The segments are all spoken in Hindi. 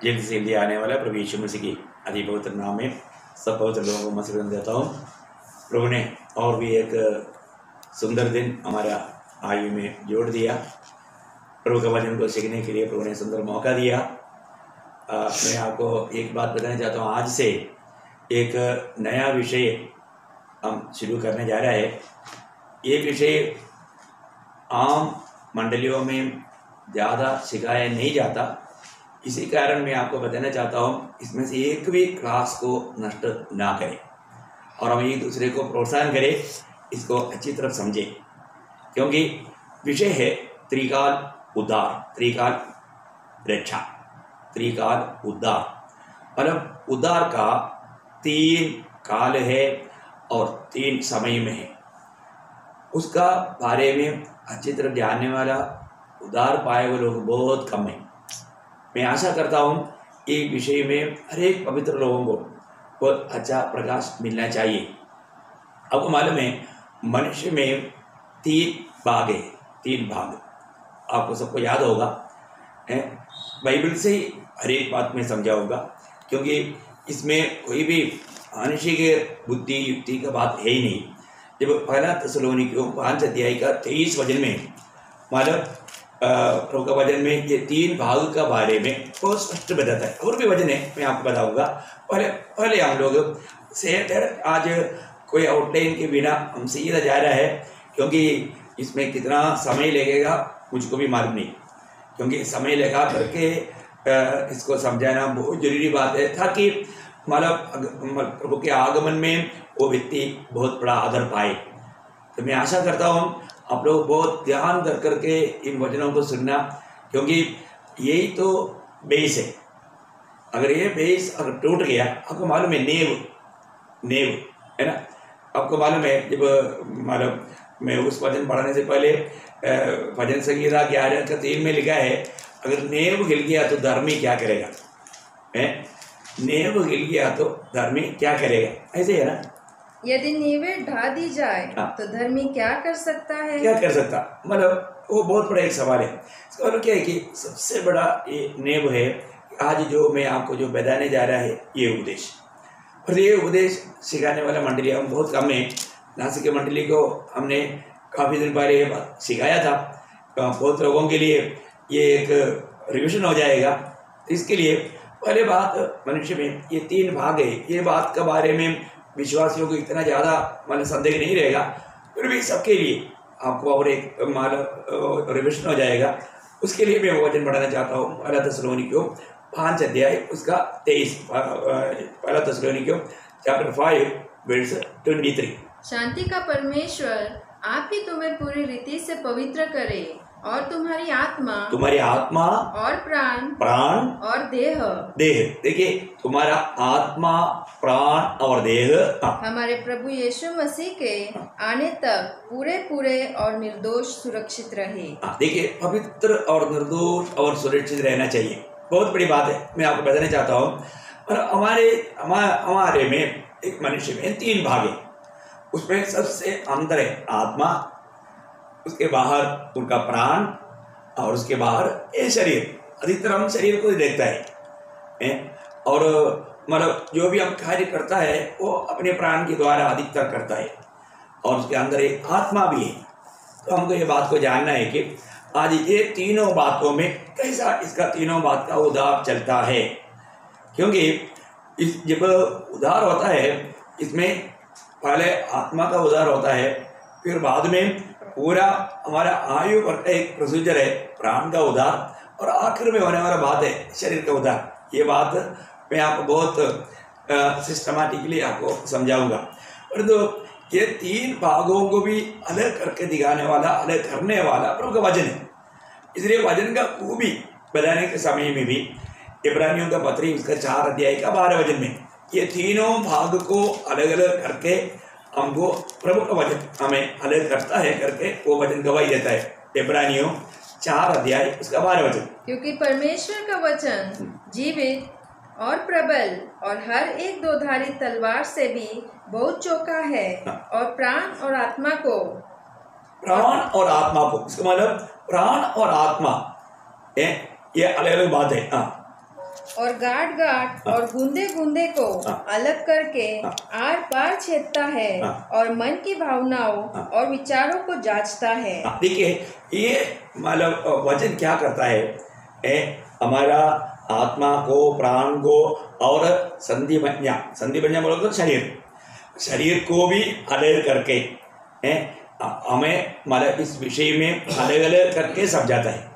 जल्द से जल्दी आने वाला प्रभु यीशु मसीह की अति पवित्र नाम में सब पवित्र लोगों को मसीह देता हूँ। प्रभु ने और भी एक सुंदर दिन हमारा आयु में जोड़ दिया। प्रभु का वचन को सीखने के लिए प्रभु ने सुंदर मौका दिया। मैं आपको एक बात बताना चाहता हूँ। आज से एक नया विषय हम शुरू करने जा रहे हैं। ये विषय आम मंडलियों में ज़्यादा सिखाया नहीं जाता, इसी कारण मैं आपको बताना चाहता हूँ इसमें से एक भी क्लास को नष्ट ना करें और हम एक दूसरे को प्रोत्साहन करें, इसको अच्छी तरह समझें। क्योंकि विषय है त्रिकाल उद्धार, त्रिकाल रक्षा, त्रिकाल उद्धार। मतलब उद्धार का 3 काल है और 3 समय में है। उसका बारे में अच्छी तरह जानने वाला उद्धार पाए हुए लोग बहुत कम हैं। मैं आशा करता हूँ एक विषय में हर एक पवित्र लोगों को बहुत अच्छा प्रकाश मिलना चाहिए। आपको मालूम है मनुष्य में 3 भाग है, 3 भाग आपको सबको याद होगा। बाइबल से हर एक बात में समझाऊंगा, क्योंकि इसमें कोई भी मनुष्य के बुद्धि युक्ति का बात है ही नहीं। जब पहला थिस्सलुनीकियों 5 अध्याय का 23 वचन में मतलब प्रभु का वचन में ये 3 भाग का बारे में बहुत स्पष्ट बताता है। और भी वचन है, मैं आपको बताऊंगा। पहले हम लोग से आज कोई आउटलाइन के बिना हम सीधा जा रहा है, क्योंकि इसमें कितना समय लगेगा मुझको भी मालूम नहीं। क्योंकि समय लगा करके इसको समझाना बहुत जरूरी बात है, ताकि मतलब प्रभु के आगमन में वो व्यक्ति बहुत बड़ा आदर पाए। तो मैं आशा करता हूँ आप लोग बहुत ध्यान कर करके इन वचनों को सुनना, क्योंकि यही तो बेस है। अगर ये बेस अगर टूट गया, आपको मालूम है नींव है ना। आपको मालूम है जब मतलब मैं उस वचन पढ़ने से पहले भजन संगीता 11:3 में लिखा है, अगर नींव हिल गया तो धर्मी क्या करेगा। नींव हिल गया तो धर्मी क्या करेगा, ऐसे है ना। यदि नींवें ढा दी जाए तो धर्मी क्या कर सकता है। क्या कर सकता, मतलब वो बहुत बड़ा एक सवाल है। इसका मतलब क्या है कि सबसे बड़ा ये नींव है। आज जो मैं आपको जो बताने जा रहा है ये उपदेश, और ये उपदेश सिखाने वाला मंडली हम बहुत कम है। नासिक के मंडली को हमने काफ़ी दिन पहले ये बात सिखाया था। बहुत लोगों के लिए ये एक रिविजन हो जाएगा। इसके लिए पहले बात मनुष्य में ये 3 भाग है। ये बात के बारे में विश्वासियों को इतना ज़्यादा मतलब संदेह नहीं रहेगा, फिर भी सबके लिए आपको और एक मतलब रिविजन हो जाएगा। उसके लिए मैं वचन पढ़ाना चाहता हूँ। पहला थिस्सलुनीकियों 5 अध्याय उसका 23, पहला थिस्सलुनीकियों चैप्टर 5 वर्स 23। शांति का परमेश्वर आप ही तुम्हें पूरी रीति से पवित्र करे और तुम्हारी आत्मा और प्राण और देह। देखिए, तुम्हारा आत्मा, प्राण और देह हमारे प्रभु यीशु मसीह के आने तक पूरे और निर्दोष सुरक्षित रहे। देखिए, पवित्र और निर्दोष और सुरक्षित रहना चाहिए। बहुत बड़ी बात है, मैं आपको बताना चाहता हूँ। और हमारे में एक मनुष्य में 3 भाग है। उसमें सबसे अंदर है आत्मा, उसके बाहर उनका प्राण और उसके बाहर ये शरीर। अधिकतर हम शरीर को ही देखता है और मतलब जो भी हम कार्य करता है वो अपने प्राण के द्वारा अधिकतर करता है, और उसके अंदर एक आत्मा भी है। तो हमको ये बात को जानना है कि आज ये तीनों बातों में कैसा इसका तीनों बात का उद्धार चलता है। क्योंकि इस जब उद्धार होता है, इसमें पहले आत्मा का उद्धार होता है, फिर बाद में पूरा हमारा आयु पर एक प्रोसीजर है प्राण का उद्धार, और आखिर में होने वाला बात है शरीर का उद्धार। ये बात मैं आपको बहुत सिस्टमैटिकली आपको समझाऊंगा। और तो ये 3 भागों को भी अलग करके दिखाने वाला, अलग करने वाला प्रभु का वचन है। इसलिए वचन का खूबी बताने के समय में भी इब्रानियों का पत्री उसका 4 अध्याय का 12 वचन में ये तीनों भाग को अलग अलग करके हमको प्रभु का वचन हमें अलग करता है, करके वो वचन गवाही देता है। इब्रानियों 4 अध्याय उसका 12 वचन। क्योंकि परमेश्वर का वचन जीवित और प्रबल और हर एक 2धारी तलवार से भी बहुत चौका है, और प्राण और आत्मा को, इसका मतलब प्राण और आत्मा ये अलग अलग बात है। और गांठ गांठ और गूंदे गूंदे को अलग करके आर पार छेदता है और मन की भावनाओं और विचारों को जांचता है। देखिए ये मतलब वचन क्या करता है, हमारा आत्मा को, प्राण को और संधि बन्या बोलो तो शरीर को भी अलग करके हमें मतलब इस विषय में अलग अलग करके समझाता है।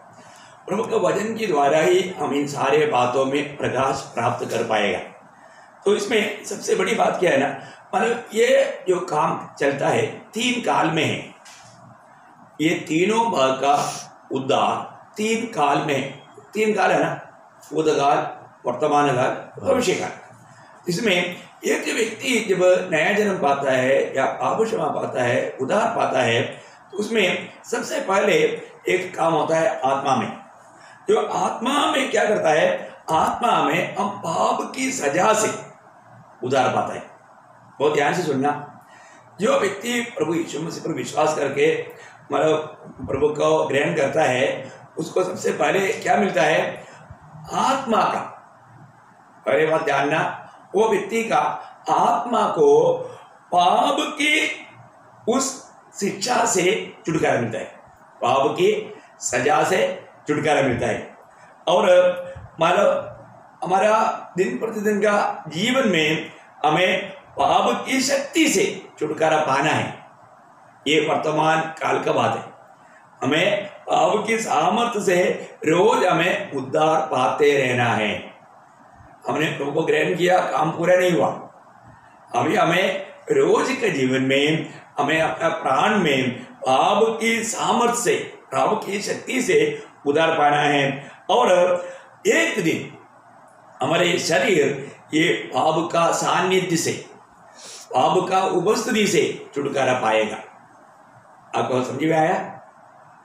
प्रभु के वचन के द्वारा ही हम इन सारे बातों में प्रकाश प्राप्त कर पाएगा। तो इसमें सबसे बड़ी बात क्या है ना, मतलब ये जो काम चलता है 3 काल में है। ये तीनों भाग का उद्धार 3 काल में, 3 काल है ना, भूतकाल, वर्तमान काल, भविष्य काल। इसमें एक व्यक्ति जब नया जन्म पाता है या पाप क्षमा पाता है, उद्धार पाता है, तो उसमें सबसे पहले एक काम होता है आत्मा में। जो आत्मा में क्या करता है, आत्मा में हम पाप की सजा से उद्धार पाता है। बहुत ध्यान से सुनना। जो व्यक्ति प्रभु यीशु मसीह पर विश्वास करके मतलब प्रभु को ग्रहण करता है, उसको सबसे पहले क्या मिलता है, आत्मा का। पहले बात जानना, वो व्यक्ति का आत्मा को पाप की उस शिक्षा से छुटकारा मिलता है, पाप की सजा से छुटकारा मिलता है। और मतलब हमारा दिन प्रतिदिन का जीवन में हमें पाप की शक्ति से छुटकारा पाना है। ये वर्तमान काल का बात है। हमें पाप की सामर्थ्य से रोज हमें उद्धार पाते रहना है। हमने प्रभु को ग्रहण किया, काम पूरा नहीं हुआ। अभी हमें रोज के जीवन में हमें अपना प्राण में पाप की सामर्थ्य से, पाप की शक्ति से उद्धार पाना है। और एक दिन हमारे शरीर ये पाप का सानिध्य से, पाप का उपस्थिति से छुटकारा पाएगा। आपको समझ में आया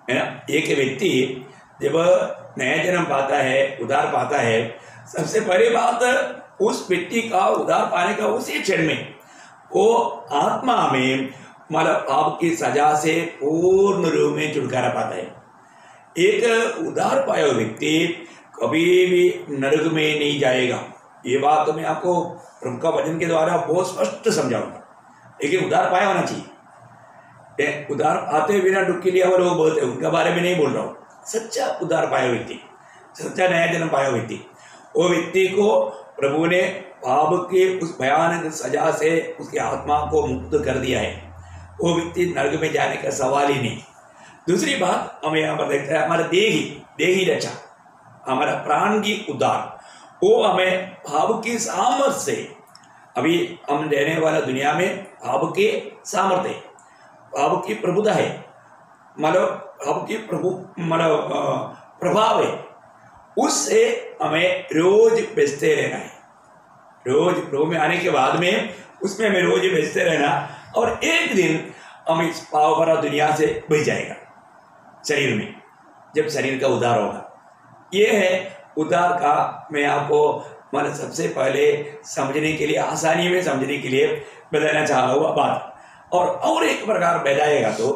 है ना? एक व्यक्ति जब नया जन्म पाता है, उद्धार पाता है, सबसे पहली बात उस व्यक्ति का उद्धार पाने का उसी क्षण में वो आत्मा में मतलब पाप की सजा से पूर्ण रूप में छुटकारा पाता है। एक उद्धार पाया हुआ व्यक्ति कभी भी नरक में नहीं जाएगा। ये बात तो मैं आपको प्रभु का वचन के द्वारा बहुत स्पष्ट समझाऊंगा। लेकिन उद्धार पाया होना चाहिए। उद्धार पाते बिना डुबकी लिया हुआ लोग बहुत है, उनके बारे में नहीं बोल रहा हूँ। सच्चा उद्धार पाया व्यक्ति, सच्चा नया जन्म पाया व्यक्ति, वो व्यक्ति को प्रभु ने पाप के उस भयानक सजा से उसकी आत्मा को मुक्त कर दिया है। वो व्यक्ति नरक में जाने का सवाल ही नहीं। दूसरी बात हमें यहाँ पर देखते हैं, हमारा देही रक्षा, हमारा प्राण की उद्धार, वो हमें पाप की सामर्थ्य से, अभी हम रहने वाला दुनिया में पाप के सामर्थ्य, पाप की प्रभुता है, मतलब पाप की प्रभाव है, उससे हमें रोज बचते रहना है। रोज प्रभु में आने के बाद में उसमें हमें रोज बचते रहना, और एक दिन हम इस पाप भरा दुनिया से बच जाएगा शरीर में, जब शरीर का उद्धार होगा। ये है उद्धार का मैं आपको मतलब सबसे पहले समझने के लिए, आसानी में समझने के लिए बताना चाह रहा हुआ बात। और एक प्रकार बताएगा तो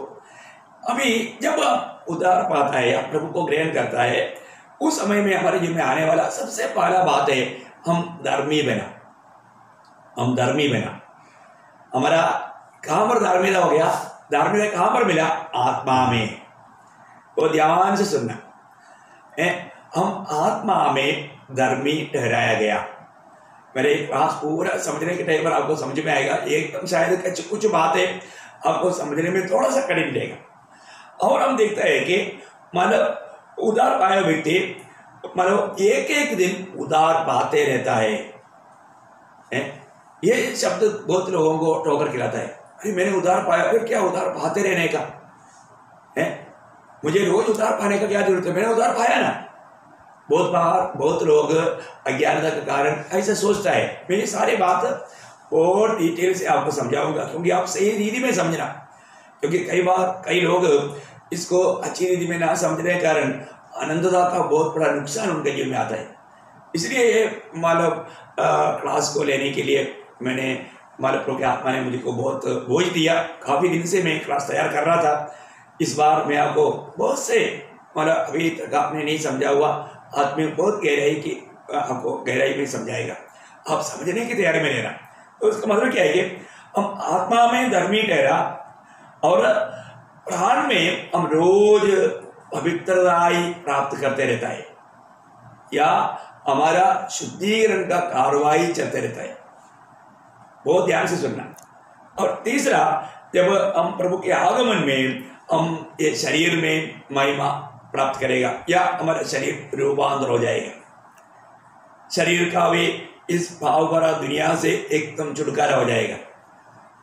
अभी जब उद्धार पाता है या प्रभु को ग्रहण करता है, उस समय में हमारे जीवन में आने वाला सबसे पहला बात है हम धर्मी बना। हम धर्मी बना, हमारा कहाँ पर धार्मिकता हो गया? धार्मिकता कहाँ पर मिला? आत्मा में। तो ध्यान से सुनना, हम आत्मा में धर्मी ठहराया गया। मेरे क्लास पूरा समझने के टाइम पर आपको समझ में आएगा। एकदम शायद कुछ बातें आपको समझने में थोड़ा सा कठिन रहेगा। और हम देखते हैं कि मतलब उद्धार पाया व्यक्ति मतलब एक दिन उद्धार पाते रहता है। ये शब्द बहुत लोगों को ठोकर खिलाता है। अरे मैंने उद्धार पाया, फिर क्या उद्धार पाते रहने का है? मुझे रोज उद्धार पाने का क्या जरूरत है? मैंने उद्धार पाया ना। बहुत बार बहुत लोग अज्ञानता के कारण ऐसा सोचता है। मैं ये सारी बात और डिटेल से आपको समझाऊंगा, क्योंकि आप सही रीति में समझना। क्योंकि कई बार कई लोग इसको अच्छी रीति में ना समझने के कारण आनंदता का बहुत बड़ा नुकसान उनके जीवन में आता है। इसलिए ये मतलब क्लास को लेने के लिए मैंने मतलब प्रभु की आत्मा ने मुझे को बहुत बोझ दिया। काफ़ी दिन से मैं क्लास तैयार कर रहा था। इस बार मैं आपको बहुत से मतलब अभी तक आपने नहीं समझा हुआ आत्मिक बहुत गहराई की आपको गहराई में समझाएगा, आप समझने की तैयारी में रहना। तो उसका मतलब क्या है कि हम आत्मा में धर्मी ठहरा और प्राण में हम रोज पवित्रताई प्राप्त करते रहता है, या हमारा शुद्धिकरण का कार्रवाई चलते रहता है। बहुत ध्यान से सुनना। और तीसरा, जब हम प्रभु के आगमन में हम ये शरीर में महिमा प्राप्त करेगा, या हमारा शरीर रूपांतर हो जाएगा, शरीर का भी इस भाव भरा दुनिया से एकदम छुटकारा हो जाएगा।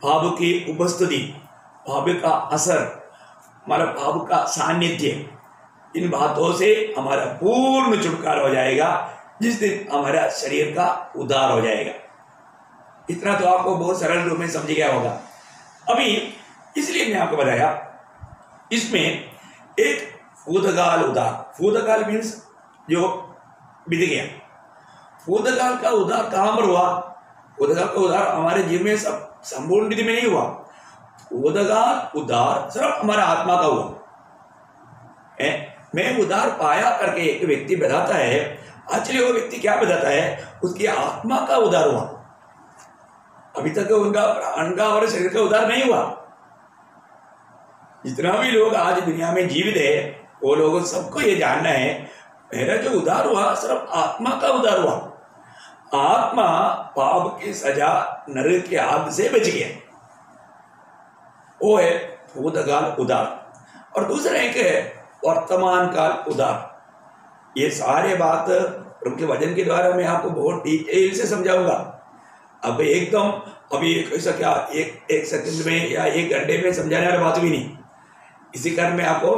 भाव की उपस्थिति, भाव का असर, हमारा भाव का सानिध्य, इन बातों से हमारा पूर्ण छुटकारा हो जाएगा, जिस दिन हमारा शरीर का उद्धार हो जाएगा। इतना तो आपको बहुत सरल रूप में समझ गया होगा। अभी इसलिए मैं आपको बताया, इसमें एक भूतकाल उद्धार, भूतकाल मीन्स जो बीत गया। भूतकाल का उद्धार कहां पर हुआ? भूतकाल का उद्धार हमारे जीवन में सब संपूर्ण विधि में नहीं हुआ। भूतकाल उद्धार सिर्फ हमारा आत्मा का हुआ। मैं उद्धार पाया करके एक व्यक्ति बताता है, एक्चुअली वो व्यक्ति क्या बताता है? उसकी आत्मा का उद्धार हुआ। अभी तक उनका प्राण का और शरीर का उद्धार नहीं हुआ। जितना भी लोग आज दुनिया में जीवित है, वो लोगों सबको ये जानना है, मेरा जो उद्धार हुआ सिर्फ आत्मा का उद्धार हुआ। आत्मा पाप की सजा, नरक की आग से बच गया, वो है भूतकाल उद्धार। और दूसरा एक है वर्तमान काल उद्धार। ये सारे बात प्रभु के वचन के द्वारा मैं आपको बहुत डिटेल से समझाऊंगा। अब एकदम अभी कैसा क्या एक सेकंड में या एक घंटे में समझाने वाली बात भी नहीं। इसी कारण मैं आपको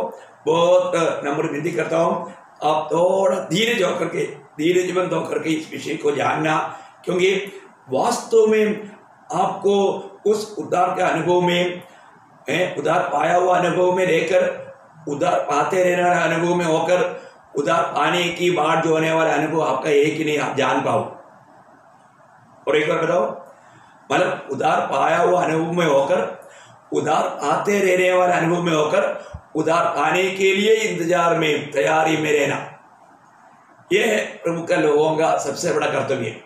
बहुत नम्र विनती करता हूँ, आप थोड़ा धीरे होकर के, धीरे जीवन होकर के इस विषय को जानना, क्योंकि वास्तव में आपको उस उद्धार के अनुभव में, उद्धार पाया हुआ अनुभव में रहकर, उद्धार पाते रहने वाले अनुभव में होकर, उद्धार पाने की बात जो होने वाला अनुभव आपका एक ही नहीं आप जान पाओ। और एक बार बताओ, मतलब उद्धार पाया हुआ अनुभव में होकर, उद्धार पाते रहने वाले अनुभव में होकर, उद्धार पाने के लिए इंतजार में, तैयारी में रहना, यह है प्रभु का लोगों का सबसे बड़ा कर्तव्य।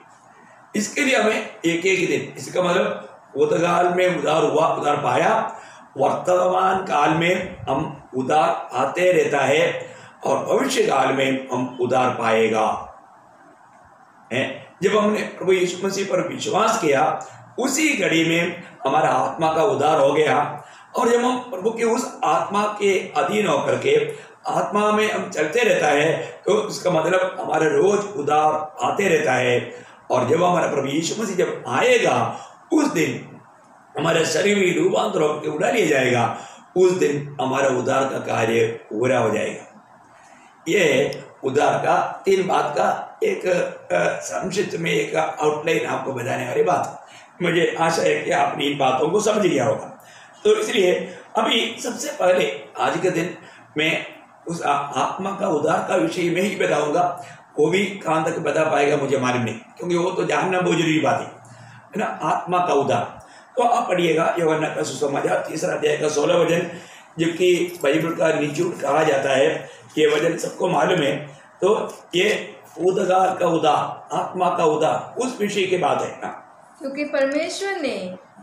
इसके लिए हमें एक एक दिन, इसका मतलब भूतकाल में उद्धार हुआ, उद्धार पाया, वर्तमान काल में हम उद्धार पाते रहता है, और भविष्य काल में हम उद्धार पाएगा। जब हमने प्रभु यीशु मसीह पर विश्वास किया, उसी घड़ी में हमारा आत्मा का उद्धार हो गया। और जब हम प्रभु के उस आत्मा के अधीन होकर के आत्मा में हम चलते रहता है, तो उसका मतलब हमारा रोज उद्धार आते रहता है। और जब हमारा प्रभु यीशु मसीह जब आएगा, उस दिन हमारा शरीर भी रूपांतर होकर उड़ा लिया जाएगा, उस दिन हमारा उद्धार का कार्य पूरा हो जाएगा। यह उद्धार का 3 बात का एक संक्षिप्त में एक आउटलाइन आपको बताने वाली बात। मुझे आशा है कि आपने इन बातों को समझ लिया होगा। तो इसलिए अभी सबसे पहले आज के दिन मैं उस आत्मा का उद्धार का विषय में ही बताऊंगा। वो भी कहाँ तक बता पाएगा मुझे मालूम नहीं, क्योंकि वो तो जानना बहुत जरूरी बात है ना, आत्मा का उद्धार। तो आप पढ़िएगा यूहन्ना का सुसमाचार 3 अध्याय का 16 वचन, जबकि बाइबल का निचोड़ कहा जाता है, ये वचन सबको मालूम है। तो ये भूतकाल का उद्धार, आत्मा का उद्धार, उस विषय की बात है ना। क्योंकि परमेश्वर ने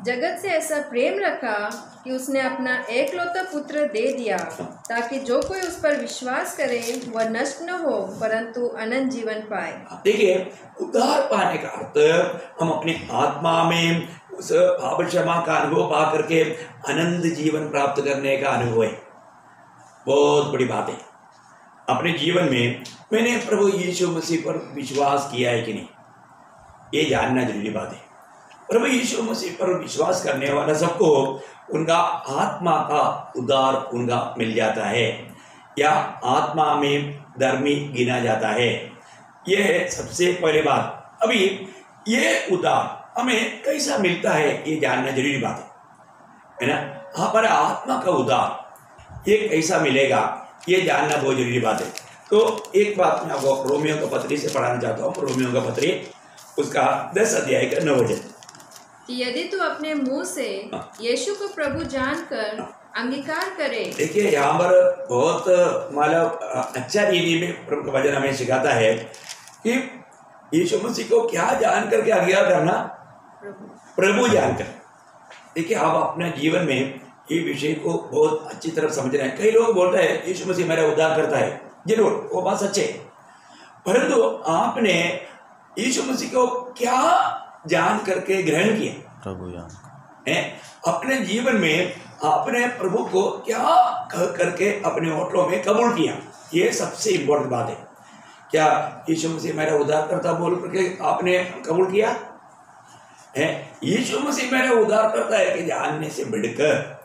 जगत से ऐसा प्रेम रखा कि उसने अपना एकलौता पुत्र दे दिया, ताकि जो कोई उस पर विश्वास करे वह नष्ट न हो, परंतु अनंत जीवन पाए। देखिए, उद्धार पाने का अर्थ हम अपनी आत्मा में उस पाप क्षमा का अनुभव पा करके अनंत जीवन प्राप्त करने का अनुभव है। बहुत बड़ी बात है। अपने जीवन में मैंने प्रभु यीशु मसीह पर विश्वास किया है कि नहीं, ये जानना जरूरी बात है। प्रभु यीशु मसीह पर विश्वास करने वाला सबको उनका आत्मा का उद्धार उनका मिल जाता है, या आत्मा में धर्मी गिना जाता है। यह है सबसे पहले बात। अभी ये उद्धार हमें कैसा मिलता है ये जानना जरूरी बात है ना। हमारा आत्मा का उद्धार ये कैसा मिलेगा ये जानना बहुत जरूरी बात है। तो एक बात मैं आपको रोमियो का पत्री से पढ़ाना चाहता हूँ। रोमियो का पत्री उसका 10 अध्याय का 9 वचन, यदि तू अपने मुंह से यीशु को प्रभु जानकर अंगीकार करे। देखिए, यहाँ पर बहुत मतलब अच्छा रीति में प्रभु का वचन हमें सिखाता है कि यीशु मसीह को क्या जान करके अंगीकार करना? प्रभु जानकर। देखिए, आप अपने जीवन में ये विषय को बहुत अच्छी तरह समझ रहे हैं। कई लोग बोलते हैं यीशु मसीह मेरा उद्धार करता है, जरूर वो बात सच्चे, परंतु आपने यीशु मसीह को क्या जान करके ग्रहण किया? प्रभु जान है अपने जीवन में आपने प्रभु को क्या कह करके अपने होठों में कबूल किया? ये सबसे इम्पोर्टेंट बात है। क्या यीशु मसीह मेरा उद्धार करता बोल करके आपने कबूल किया है? यीशु मसीह मेरा उद्धार करता है कि जानने से बढ़कर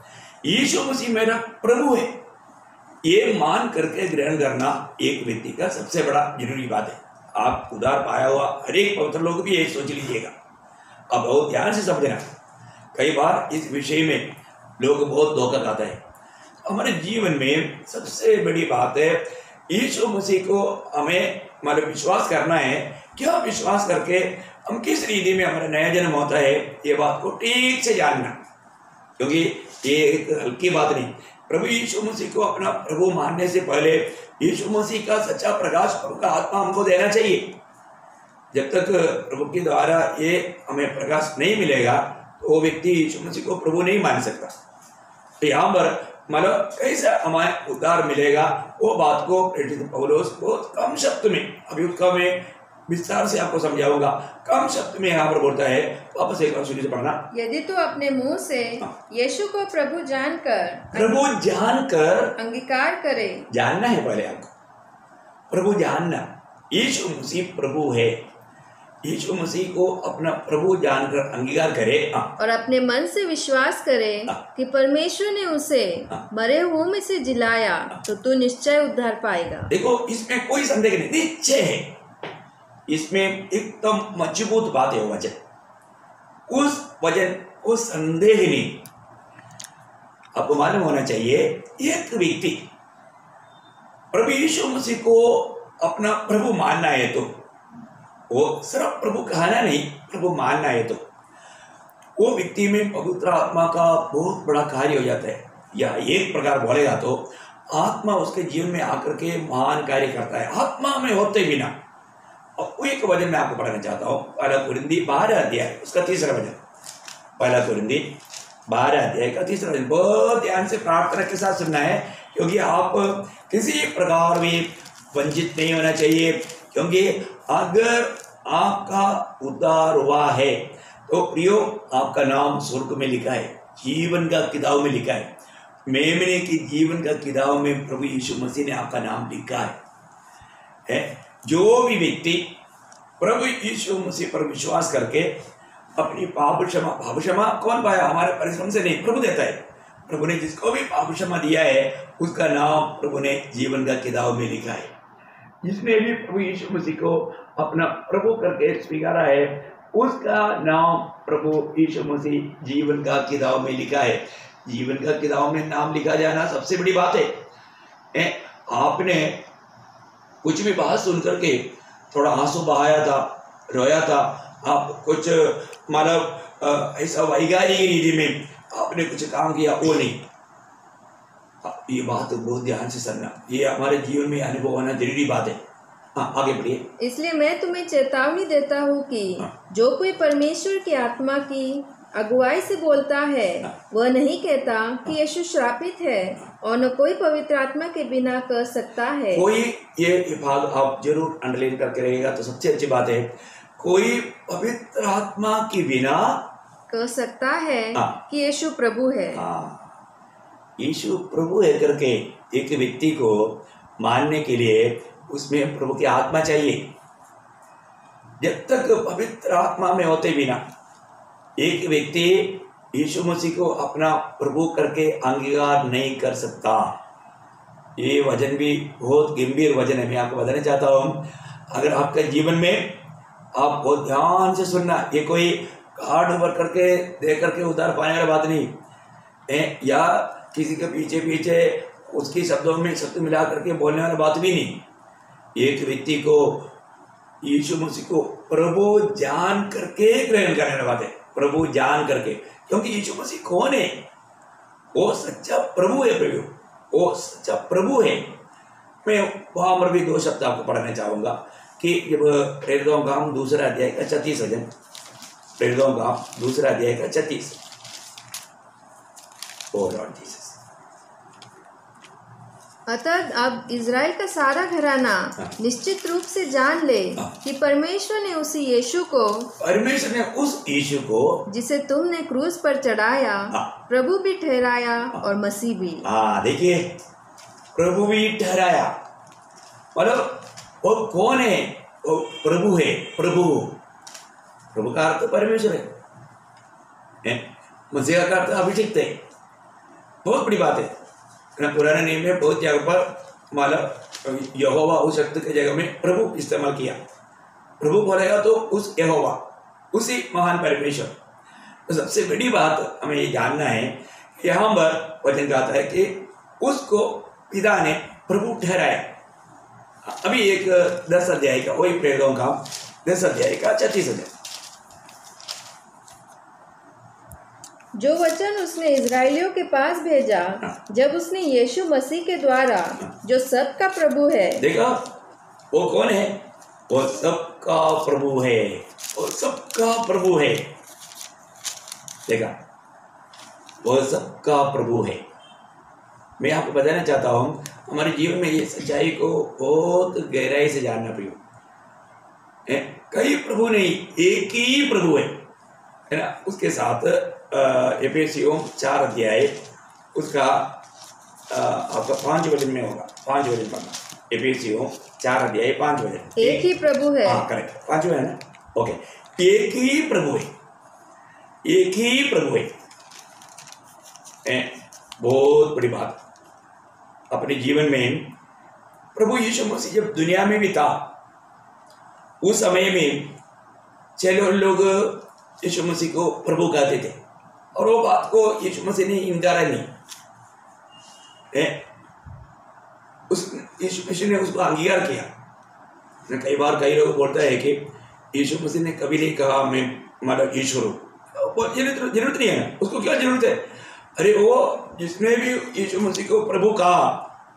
यीशु मसीह मेरा प्रभु है, ये मान करके ग्रहण करना एक व्यक्ति का सबसे बड़ा जरूरी बात है। आप उद्धार पाया हुआ हर एक पवित्र लोग भी यही सोच लीजिएगा। अब बहुत ध्यान से समझना। कई बार इस विषय में लोग बहुत धोखा खाते हैं। हमारे जीवन में सबसे बड़ी बात है यीशु मसीह को हमें हमारे विश्वास करना है। क्या विश्वास करके हम किस रीति में हमारा नया जन्म होता है, ये बात को ठीक से जानना, क्योंकि ये एक हल्की बात नहीं। प्रभु यीशु मसीह को अपना प्रभु मानने से पहले यीशु मसीह का सच्चा प्रकाश, प्रभु का आत्मा हमको देना चाहिए। जब तक प्रभु के द्वारा ये हमें प्रकाश नहीं मिलेगा तो वो व्यक्ति यीशु मसीह को प्रभु नहीं मान सकता। तो यहाँ पर मतलब कैसे हमें उद्धार मिलेगा, वो बात को प्रेरित पौलुस बहुत कम शब्द में, अभी उसका मैं विस्तार से आपको समझाऊंगा, कम शब्द में यहाँ पर बोलता है। वापस एक बार शुरू से पढ़ना। यदि तू अपने मुंह से यीशु को प्रभु जानकर अंगीकार करे, जानना है पहले आपको, प्रभु जानना। यीशु मसीह प्रभु है, यीशु मसीह को अपना प्रभु जानकर अंगीकार करे और अपने मन से विश्वास करे कि परमेश्वर ने उसे मरे हुओं में से जिलाया, तो तू निश्चय उद्धार पाएगा। देखो, इसमें कोई संदेह नहीं, निश्चय है। इसमें एकदम मजबूत बात है वचन, उस वचन को संदेह नहीं। आपको मालूम होना चाहिए, एक व्यक्ति प्रभु यीशु मसीह को अपना प्रभु मानना है तो वो सिर्फ प्रभु कहना नहीं, प्रभु मानना है तो वो व्यक्ति में पवित्र आत्मा का बहुत बड़ा कार्य हो जाता है। या एक प्रकार बोलेगा तो आत्मा उसके जीवन में आकर के महान कार्य करता है, आत्मा में होते बिना। और एक वचन मैं आपको पढ़ाना चाहता हूँ, पहला कुरिन्थी 12 अध्याय उसका 3रा वचन। पहला कुरिन्थी 12 अध्याय का 3रा वचन बहुत ध्यान से प्रार्थना के साथ सुनना है, क्योंकि आप किसी प्रकार भी वंचित नहीं होना चाहिए। क्योंकि अगर आपका उद्धार हुआ है तो प्रियो, आपका नाम स्वर्ग में लिखा है, जीवन का किताब में लिखा है। मेमने की जीवन का किताब में प्रभु यीशु मसीह ने आपका नाम लिखा है। जो भी व्यक्ति प्रभु यीशु मसीह पर विश्वास करके अपनी पाप क्षमा कौन पाया? हमारे परिश्रम से नहीं, प्रभु देता है। प्रभु ने जिसको भी पाप क्षमा दिया है उसका नाम प्रभु ने जीवन का किताब में लिखा है। जिसने भी प्रभु यीशु मसीह को अपना प्रभु करके स्वीकारा है उसका नाम प्रभु यीशु मसीह जीवन का किताब में लिखा है। जीवन का किताब में नाम लिखा जाना सबसे बड़ी बात है। आपने कुछ भी बात सुन करके थोड़ा आंसू बहाया था, रोया था, आप कुछ मतलब ऐसा वैज्ञानिक रीति में आपने कुछ काम किया, वो नहीं। ये बात बहुत ध्यान से सुनना, ये हमारे जीवन में अनुभव होना जरूरी बात है। हाँ, आगे बढ़िए। इसलिए मैं तुम्हें चेतावनी देता हूँ कि जो कोई परमेश्वर की आत्मा की अगुवाई से बोलता है वह नहीं कहता कि यीशु श्रापित है, और न कोई पवित्र आत्मा के बिना कर सकता है। कोई ये भाग आप जरूर अंडरलाइन करके रहेगा तो सबसे अच्छी बात है। कोई पवित्र आत्मा के बिना कह सकता है कि यीशु प्रभु है। यीशु प्रभु है करके एक व्यक्ति को मानने के लिए उसमें प्रभु की आत्मा चाहिए। जब तक पवित्र आत्मा में होते बिना एक व्यक्ति यीशु मसीह को अपना प्रभु करके अंगीकार नहीं कर सकता। ये वचन भी बहुत गंभीर वचन है, मैं आपको बताना चाहता हूँ। अगर आपके जीवन में आप बहुत ध्यान से सुनना, ये कोई कार्ड भर करके दे करके उधार पाने वाली बात नहीं है, या किसी के पीछे पीछे उसकी शब्दों में शब्द मिला करके बोलने वाली बात भी नहीं। एक व्यक्ति को यीशु मसीह को प्रभु जान करके ग्रहण करने वाली बात है, प्रभु जान करके। क्योंकि यीशु मसीह कौन है? वो सच्चा प्रभु है। प्रभु वो सच्चा प्रभु है। मैं वहां पर भी 2 शब्द आपको पढ़ना चाहूंगा। कि जब प्रेरितों का काम दूसरा अध्याय का 36 वचन, प्रेरितों का काम दूसरा अध्याय का 36। ओ लॉर्ड जीसस। अतः अब इज़राइल का सारा घराना निश्चित रूप से जान ले कि परमेश्वर ने उसी यीशु को, परमेश्वर ने उस यीशु को जिसे तुमने क्रूस पर चढ़ाया, प्रभु भी ठहराया और मसीह भी। देखिए, प्रभु भी ठहराया, मतलब वो कौन है? वो प्रभु है। प्रभु, प्रभु का अर्थ परमेश्वर है, मसीह का अर्थ अभिषिक्त है। बहुत बड़ी बात है। पुराने नियम में बहुत जगह पर मतलब यहोवा उस शब्द की जगह में प्रभु इस्तेमाल किया। प्रभु बोलेगा तो उस यहोवा, उसी महान परमेश्वर। तो सबसे बड़ी बात हमें ये जानना है, यहाँ पर वचन कहता है कि उसको पिता ने प्रभु ठहराया। अभी एक 10 अध्याय का, वही प्रेरितों का 10 अध्याय का 36 अध्याय। जो वचन उसने इजराइलियों के पास भेजा, जब उसने यीशु मसीह के द्वारा, जो सबका प्रभु है। देखा, वो कौन है? वो सबका प्रभु है, वो सबका प्रभु है। देखा, वो सबका प्रभु है। मैं आपको बताना चाहता हूँ, हमारे जीवन में ये सच्चाई को बहुत गहराई से जानना पड़ेगा। कई प्रभु नहीं, एक ही प्रभु है ना। उसके साथ एफेसियों 4 अध्याय उसका आपका 5 वचन में होगा, 5 वचन पढ़ना। एफेसियों 4 अध्याय 5 वचन। एक ही प्रभु है। हाँ, करेक्ट, 5 है ना। ओके, एक ही प्रभु है, एक ही प्रभु है। बहुत बड़ी बात। अपने जीवन में प्रभु यीशु मसीह जब दुनिया में भी था, उस समय में चलो लोग यीशु मसीह को प्रभु कहते थे, और वो बात को यीशु मसीह ने इनकारा नहीं। उस यीशु मसीह ने उसको अंगीकार किया। कई बार कई लोग बोलता है कि यीशु मसीह ने कभी नहीं कहा मैं मतलब ईश्वर हूँ। जरूरत नहीं है ना, उसको क्या जरूरत है? अरे वो जिसने भी यीशु मसीह को प्रभु कहा,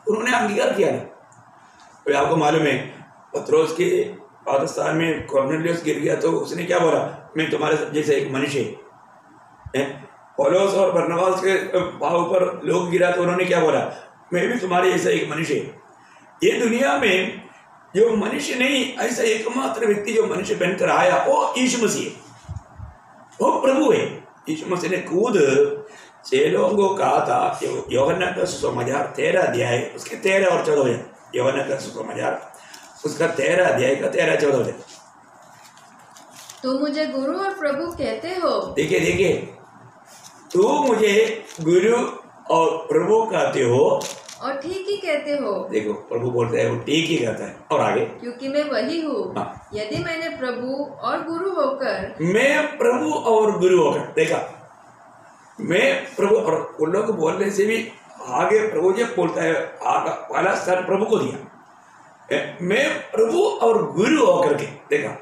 उन्होंने अंगीकार किया ना। तो आपको मालूम है, पत्रोस के पाकिस्तान में कॉर्नेलियस गिर गया तो उसने क्या बोला? मैं तुम्हारे जैसे एक मनुष्य है। पौलुस और बरनबास के पाँव पर लोग गिरा तो उन्होंने क्या बोला? मैं भी तुम्हारे जैसा एक मनुष्य है। ये दुनिया में जो मनुष्य नहीं, ऐसा एकमात्र व्यक्ति जो मनुष्य बनकर आया वो यीशु मसीह है, वो प्रभु है। यीशु मसीह ने खुद 6 लोगों को कहा था, यूहन्ना का सुसमाचार 13 अध्याय उसके 13 और 14। यूहन्ना का सुसमाचार उसका 13 अध्याय का 13-14। तुम मुझे गुरु और प्रभु कहते हो। देखिए, तू मुझे गुरु और प्रभु कहते हो, और ठीक ही कहते हो। देखो, प्रभु बोलते हैं, वो ठीक ही कहता है। और आगे, क्योंकि मैं वही हूँ। हाँ। यदि मैंने प्रभु और गुरु होकर, मैं प्रभु और गुरु होकर, देखा, मैं प्रभु, और उन लोग बोलने से भी आगे प्रभु जब बोलता है, पहला स्थान प्रभु को दिया। मैं प्रभु और गुरु होकर के, देखा,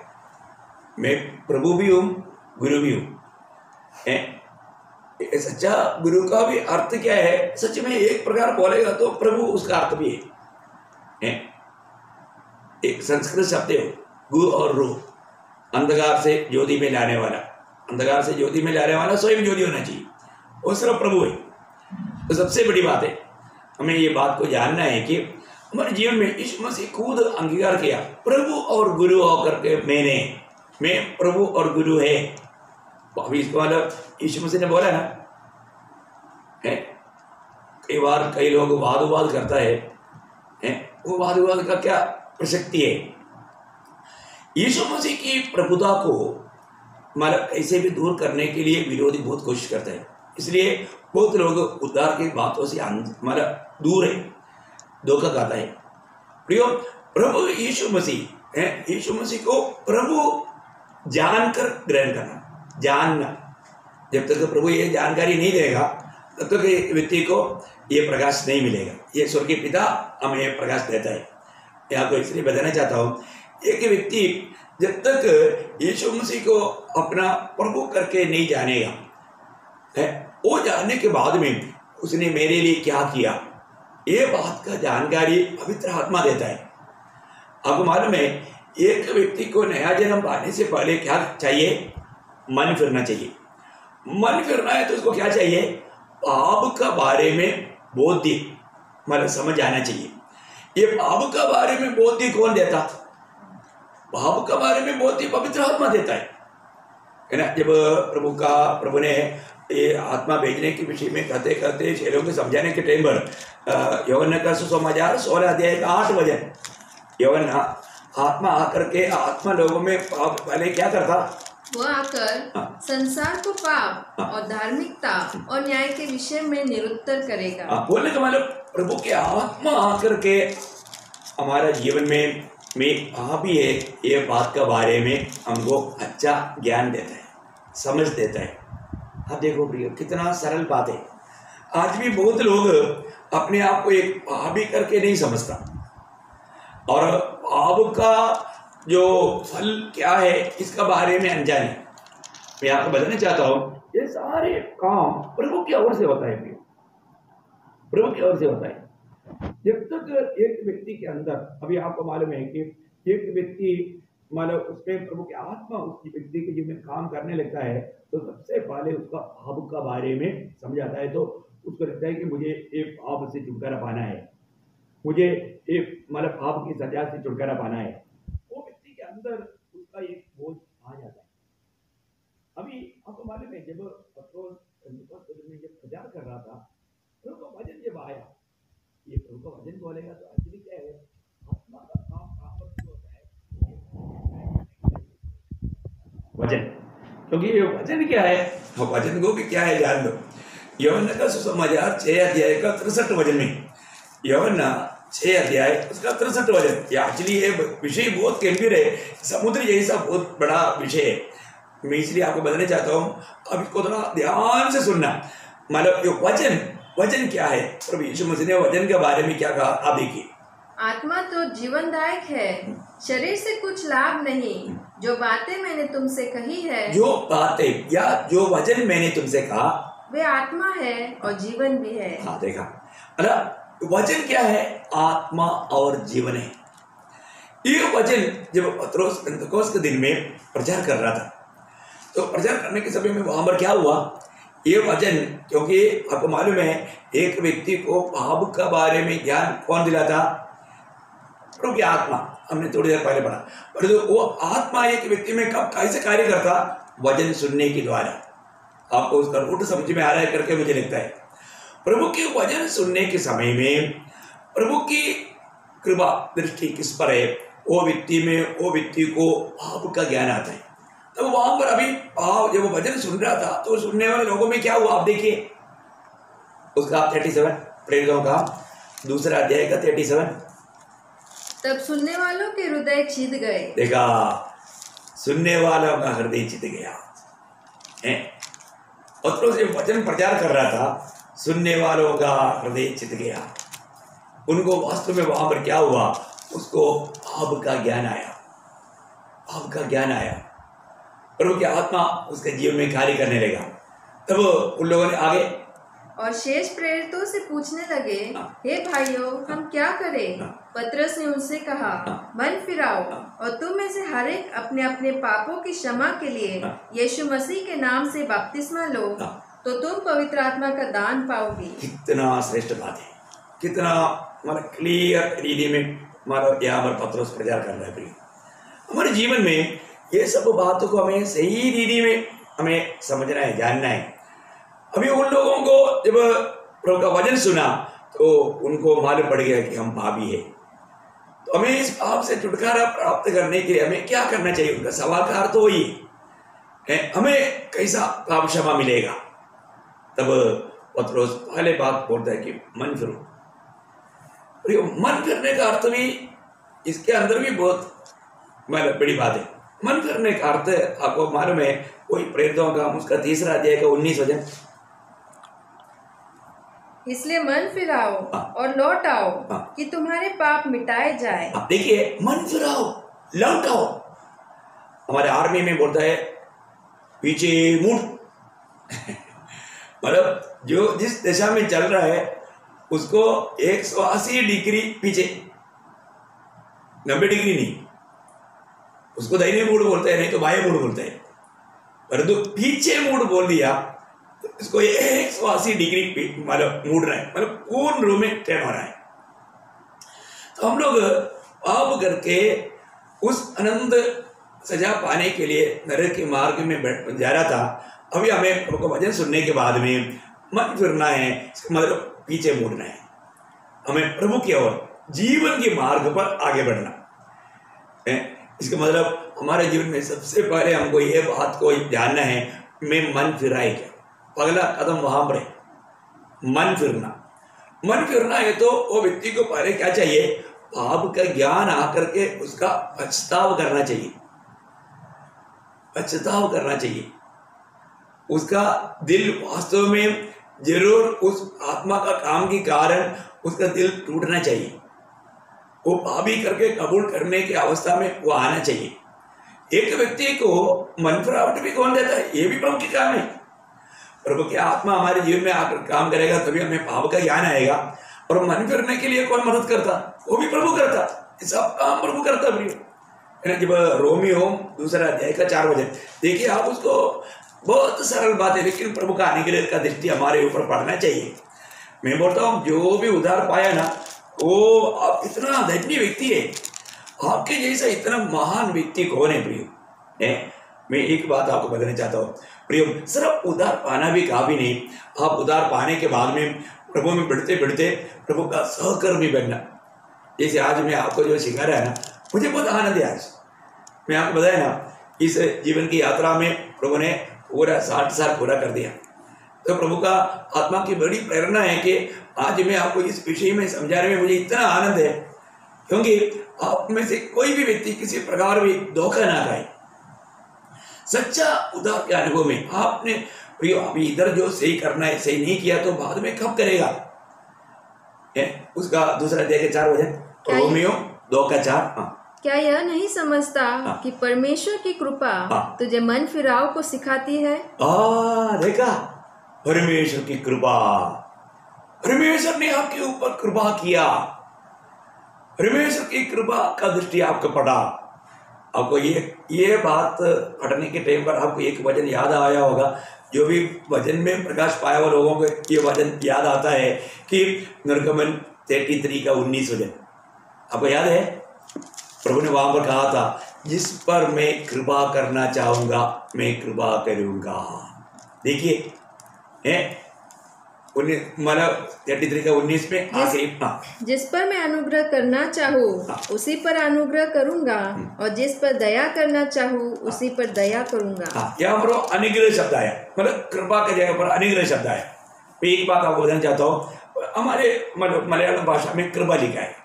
मैं प्रभु भी हूँ, गुरु भी हूँ। सच्चा गुरु का भी अर्थ क्या है? सच में एक प्रकार बोलेगा तो प्रभु उसका अर्थ भी है। एक संस्कृत शब्द है गु और रू, अंधकार से ज्योति में लाने वाला। अंधकार से ज्योति में लाने वाला स्वयं ज्योति होना चाहिए, वो सिर्फ प्रभु है। तो सबसे बड़ी बात है, हमें ये बात को जानना है कि हमारे जीवन में यीशु मसीह खुद अंगीकार किया, प्रभु और गुरु होकर के मैं प्रभु और गुरु है। अभी इसको मतलब यीशु मसीह ने बोला ना, कई बार कई लोग वाद विवाद करता है, वो वाद विवाद का क्या प्रसक्ति है? यीशु मसीह की प्रभुता को मतलब ऐसे भी दूर करने के लिए विरोधी बहुत कोशिश करता है। इसलिए बहुत लोग उद्धार की बातों से मतलब दूर है, धोखा खाता है। प्रियो, प्रभु यीशु मसीह को प्रभु जानकर ग्रहण करना, जानना। जब तक प्रभु ये जानकारी नहीं देगा तब तक व्यक्ति को ये प्रकाश नहीं मिलेगा। ये स्वर्गीय पिता हमें ये प्रकाश देता है। मैं आपको इसलिए बताना चाहता हूँ, एक व्यक्ति जब तक यीशु मसीह को अपना प्रभु करके नहीं जानेगा, वो जानने के बाद में उसने मेरे लिए क्या किया, ये बात का जानकारी पवित्र आत्मा देता है। आपको मालूम है, एक व्यक्ति को नया जन्म पाने से पहले क्या चाहिए? मन फिरना चाहिए। मन फिरना है तो उसको क्या चाहिए? पाप का बारे में बोध मतलब समझ आना चाहिए। ये पाप का बारे में बोध कौन देता? पाप का बारे में बोध पवित्र आत्मा देता है ना। जब प्रभु ने ये आत्मा भेजने के विषय में कहते कहते चेलों को समझाने के टाइम पर यूहन्ना का सुसमाचार 16 अध्याय का 8 वचन, यूहन्ना आत्मा आकर के आत्मा लोगों में पाप पहले क्या करता? वो आकर संसार को पाप और धार्मिकता और न्याय के विषय में निरुत्तर करेगा। बोलने का मतलब प्रभु के आत्मा आकर के हमारा जीवन में आप ही है, ये बात के बारे में हमको अच्छा ज्ञान देता है, समझ देता है। आप देखो प्रिय, कितना सरल बात है। आज भी बहुत लोग अपने आप को एक पापी करके नहीं समझता, और पाप का जो फल क्या है इसका बारे में अनजान है। मैं आपको बताना चाहता हूँ, ये सारे काम प्रभु की ओर से होता है प्रिय, प्रभु की ओर से होता है। जब तक एक व्यक्ति के अंदर, अभी आपको मालूम है कि एक व्यक्ति मतलब उसमें प्रभु की आत्मा उस व्यक्ति के जीवन में काम करने लगता है, तो सबसे पहले उसका पाप का बारे में समझ आता है। तो उसको लगता है कि मुझे एक पाप से छुटकारा पाना है, मुझे एक मतलब पाप की सजा से छुटकारा पाना है। वो व्यक्ति के अंदर उसका एक बोझ आ जाता है। अभी आपको मालूम है, जब पत्रोस में जब प्रचार कर रहा था, प्रभु का वचन जब आया, ये प्रभु का वचन बोलेगा तो एक्चुअली क्या है, आत्मा का काम कहाँ पर होता है? वचन। क्योंकि ये वचन क्या है, वचन को भी क्या है जान लो। यूहन्ना का सुसमाचार 6 अध्याय का 63 वचन में, यूहन्ना 6 अध्याय उसका 63 वचन, ये एक्चुअली ये विषय बहुत गंभीर है, समुद्र जैसा बहुत बड़ा विषय है। मैं इसलिए आपको बताना चाहता हूँ, अब इसको थोड़ा ध्यान से सुनना। मतलब ये वचन क्या है? प्रभु यीशु मसीह ने वचन के बारे में क्या कहा, आप देखिए। आत्मा तो जीवनदायक है, शरीर से कुछ लाभ नहीं। जो बातें मैंने तुमसे कही है, जो बातें या जो वचन मैंने तुमसे कहा, वे आत्मा है और जीवन भी है। हाँ देखा, अरे वचन क्या है? आत्मा और जीवन है। ये वचन जब पत्रोस पेंतकोस्त के दिन में प्रचार कर रहा था, तो प्रचार करने के समय में वहां पर क्या हुआ, ये वचन, क्योंकि आपको मालूम है एक व्यक्ति को पाप का बारे में ज्ञान कौन दिलाता? प्रभु की आत्मा। हमने थोड़ी देर पहले पढ़ा, पर वो आत्मा एक व्यक्ति में कब कैसे कार्य करता? वचन सुनने के द्वारा। आपको उसका रूट समझ में आ रहा है करके मुझे लगता है। प्रभु के वचन सुनने के समय में प्रभु की कृपा दृष्टि किस पर है, वो व्यक्ति को पाप का ज्ञान आता है। तो वहां पर अभी जब वो वचन सुन रहा था, तो सुनने वाले लोगों में क्या हुआ आप देखिए, उसका 37 प्रेरितों का 2 अध्याय का 37। तब सुनने वालों के हृदय छिद गए। देखा, सुनने वालों का हृदय छिद गया है। पत्रोस जब वचन प्रचार कर रहा था, सुनने वालों का हृदय छिद गया। उनको वास्तव में वहां पर क्या हुआ, उसको पाप का ज्ञान आया, पाप का ज्ञान आया। प्रभु की आत्मा उसके जीवन में कार्य करने लगा। तब उन लोगों ने आगे और शेष प्रेरितों से पूछने लगे, हे भाइयों, हम क्या करें? पतरस ने उनसे कहा, मन फिराओ और तुम में से हर एक अपने अपने पापों की क्षमा के लिए यीशु मसीह के नाम से बपतिस्मा लो, तो तुम पवित्र आत्मा का दान पाओगे। कितना श्रेष्ठ बात है, कितना मतलब क्लियर रीति में हमारा यहाँ पर पतरस प्रचार कर रहा है। हमारे जीवन में ये सब बातों को हमें सही रीति में हमें समझना है, जानना है। अभी उन लोगों को जब प्रभु का वचन सुना, तो उनको मालूम पड़ गया कि हम पापी है। तो हमें इस पाप से छुटकारा प्राप्त करने के लिए हमें क्या करना चाहिए? उनका सवाल का अर्थ वही है, हमें कैसा पाप क्षमा मिलेगा? तब पतरस पहले बात बोलता है कि मन फिरो। मन करने का अर्थ भी इसके अंदर भी बहुत बड़ी बात है। मन करने का अर्थ आपको मालूम है, कोई प्रेरितों का उसका 3 अध्याय का 19 वचन, इसलिए मन फिराओ और लौट आओ कि तुम्हारे पाप मिटाए जाए। देखिए, मन फिराओ, लौट आओ। हमारे आर्मी में बोलता है पीछे मुड़। मतलब जो जिस दिशा में चल रहा है उसको 180 डिग्री पीछे, 90 डिग्री नहीं, उसको दाहिने मुड़ बोलते हैं, नहीं तो बाएं मुड़ बोलते हैं। परंतु पीछे मुड़ बोल दिया तो इसको 180 डिग्री मतलब मुड़ना है, मतलब पूर्ण रूप में टर्न होना है। तो हम लोग पाप करके उस अनंत सजा पाने के लिए नरक के मार्ग में जा रहा था। अभी हमें प्रभु का वचन सुनने के बाद में मन फिरना है, इसका मतलब पीछे मुड़ना है, हमें प्रभु की ओर जीवन के मार्ग पर आगे बढ़ना है। इसका मतलब हमारे जीवन में सबसे पहले हमको ये बात को जानना है, मैं मन फिराए क्या, पहला कदम वहां पर है मन फिरना। मन फिरना है तो वो व्यक्ति को पहले क्या चाहिए, पाप का ज्ञान आकर के उसका पछताव करना चाहिए, पछताव करना चाहिए। उसका दिल वास्तव में जरूर उस आत्मा का काम के कारण उसका दिल टूटना चाहिए, वो पापी करके कबूल करने की अवस्था में वो आना चाहिए। एक व्यक्ति को मन फिरावट भी कौन देता है, ये भी प्रभु की काम है। प्रभु की आत्मा हमारे जीवन में आकर काम करेगा तभी हमें पाप का ज्ञान आएगा। और मन फिरने के लिए कौन मदद करता, वो भी प्रभु करता, सब काम प्रभु करता। प्रिय जब रोमियो 2 अध्याय का 4 वचन देखिए आप, उसको बहुत सरल बात है, लेकिन प्रभु का अनुग्रह का दृष्टि हमारे ऊपर पड़ना चाहिए। मैं बोलता हूँ जो भी उद्धार पाया ना, वो आप इतना धन्य व्यक्ति है, आपके जैसा इतना महान व्यक्ति कौन है प्रिय। मैं एक बात आपको बताना चाहता हूँ प्रिय, सिर्फ उद्धार पाना भी काफी नहीं, आप उद्धार पाने के बाद में प्रभु में बढ़ते बढ़ते प्रभु का सहकर्मी बनना। जैसे आज मैं आपको जो सिखा रहा है ना, मुझे बहुत आनंद है। आज मैं आपको बताया ना, इस जीवन की यात्रा में प्रभु ने पूरा 60 साल पूरा कर दिया। तो प्रभु का आत्मा की बड़ी प्रेरणा है कि आज मैं आपको इस विषय में समझाने में मुझे इतना आनंद है, क्योंकि आप में से कोई भी व्यक्ति किसी प्रकार भी धोखा ना खाए। सच्चा उद्धार के अनुभव में आपने अभी इधर जो सही करना है सही नहीं किया तो बाद में कब करेगा। उसका 2 अध्याय के 4 वचन, रोमियो 2 का 4। क्या यह नहीं समझता कि परमेश्वर की कृपा तुझे मन फिराव को सिखाती है। देखा, परमेश्वर की कृपा, परमेश्वर ने आपके ऊपर कृपा किया, परमेश्वर की कृपा का दृष्टि आपको पड़ा। आपको ये बात पढ़ने के टाइम पर आपको एक वचन याद आया होगा, जो भी वचन में प्रकाश पाया हुआ लोगों को ये वचन याद आता है कि निर्गमन 33 का 19 वचन आपको याद है। प्रभु ने वहां पर कहा था, जिस पर मैं कृपा करना चाहूंगा मैं कृपा करूंगा। देखिए मतलब 33 का 19 में आखिरी, जिस पर मैं अनुग्रह करना चाहूँ उसी पर अनुग्रह करूंगा, और जिस पर दया करना चाहूँ उसी पर दया करूंगा। यहाँ पर अनुग्रह शब्द आया, मतलब कृपा की जगह पर अनुग्रह शब्द आया। मैं एक बात आपको बताना चाहता हूँ, हमारे मलयालम भाषा में कृपा लिखा है,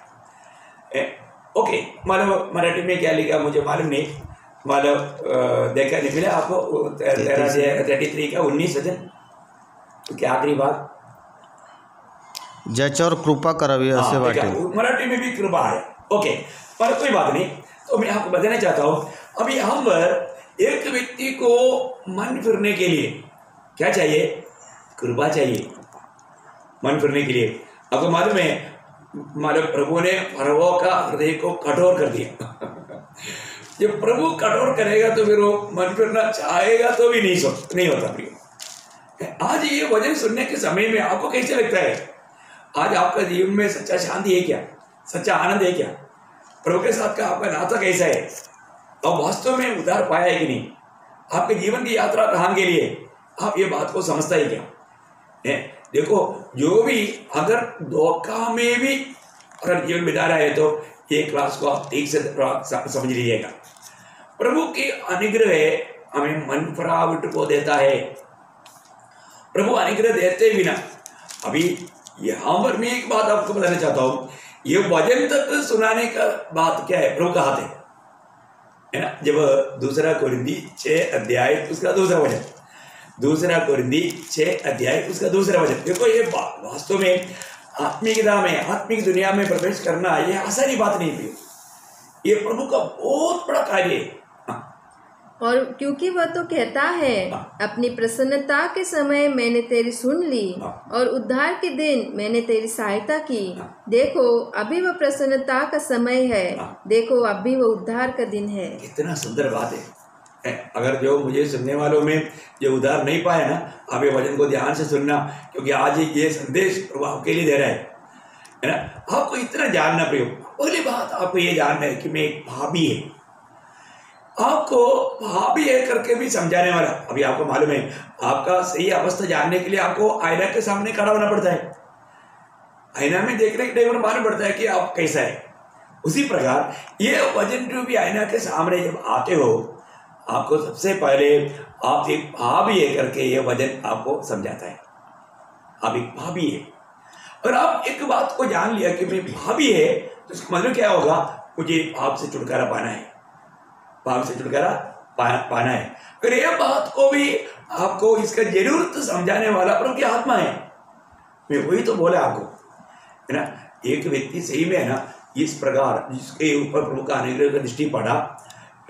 ओके, मतलब मराठी में क्या लिखा मुझे मालूम नहीं, मतलब देखा नहीं मिला आपको। 33 का 19 वचन, तो क्या आखिरी बात, ज्याच्यावर कृपा करावी असे वाटेल। मराठी में भी कृपा है, ओके, पर कोई बात नहीं। तो मैं आपको बताना चाहता हूँ, अभी हम पर एक व्यक्ति को मन फिरने के लिए क्या चाहिए, कृपा चाहिए मन फिरने के लिए। आपको मालूम है, मतलब प्रभु ने फरवो का हृदय को कठोर कर दिया। जब प्रभु कठोर करेगा तो फिर वो मन फिरना चाहेगा तो भी नहीं होता प्रिय। आज ये वचन सुनने के समय में आपको कैसे लगता है, आज आपका जीवन में सच्चा शांति है क्या, सच्चा आनंद है क्या, प्रभु के साथ का आपका नाता कैसा है, और वास्तव में उद्धार पाया है कि नहीं, आपके जीवन की यात्रा कहाँ के लिए आप ये बात को समझता है क्या। देखो, जो भी अगर धोखा में भी अगर जीवन बिता रहा है तो ये क्लास को आप ठीक से समझ लीजिएगा। प्रभु की अनुग्रह हमें मन फिरावट को देता है। प्रभु अनुग्रह देते बिना, अभी यहाँ पर मैं एक बात आपको बताना चाहता हूँ, ये वचन तक सुनाने का बात क्या है, प्रभु का हाथ है ना। जब 2 कोरिन्थी 6 अध्याय उसका 2 वचन, 2 कोरिन्थी 6 अध्याय उसका 2 वचन, देखो ये वास्तव में आत्मिकता में, आत्मिक दुनिया में प्रवेश करना ये आसानी बात नहीं थी, ये प्रभु का बहुत बड़ा कार्य है। और क्योंकि वह तो कहता है, अपनी प्रसन्नता के समय मैंने तेरी सुन ली और उद्धार के दिन मैंने तेरी सहायता की। देखो अभी वह प्रसन्नता का समय है, देखो अभी वह उद्धार का दिन है। कितना सुंदर बात है। अगर जो मुझे सुनने वालों में जो उद्धार नहीं पाया ना, आप ये वचन को ध्यान से सुनना, क्योंकि आज ये संदेश प्रभु आपके लिए दे रहा है ना। आपको इतना जानना प्रियो, पहली बात आपको ये जानना है कि मैं एक भाभी है, आपको भाभी है करके भी समझाने वाला। अभी आपको मालूम है, आपका सही अवस्था जानने के लिए आपको आईना के सामने खड़ा होना पड़ता है। आईना में देखने के टाइम मालूम पड़ता है कि आप कैसा है। उसी प्रकार ये वचन जो भी आईना के सामने जब आते हो, आपको सबसे पहले आप एक भाभी है करके ये वचन आपको समझाता है। आप एक भाभी है, और आप एक बात को जान लिया कि मैं भाभी है, तो इसका मतलब क्या होगा, मुझे पाप से छुटकारा पाना है, पाप से छुटकारा पाना है। फिर यह बात को भी आपको इसका जरूरत समझाने वाला प्रभु की आत्मा है। मैं वही तो बोला आपको, है ना। एक व्यक्ति सही में है ना, इस प्रकार जिसके ऊपर प्रभु का अनुग्रह का दृष्टि पड़ा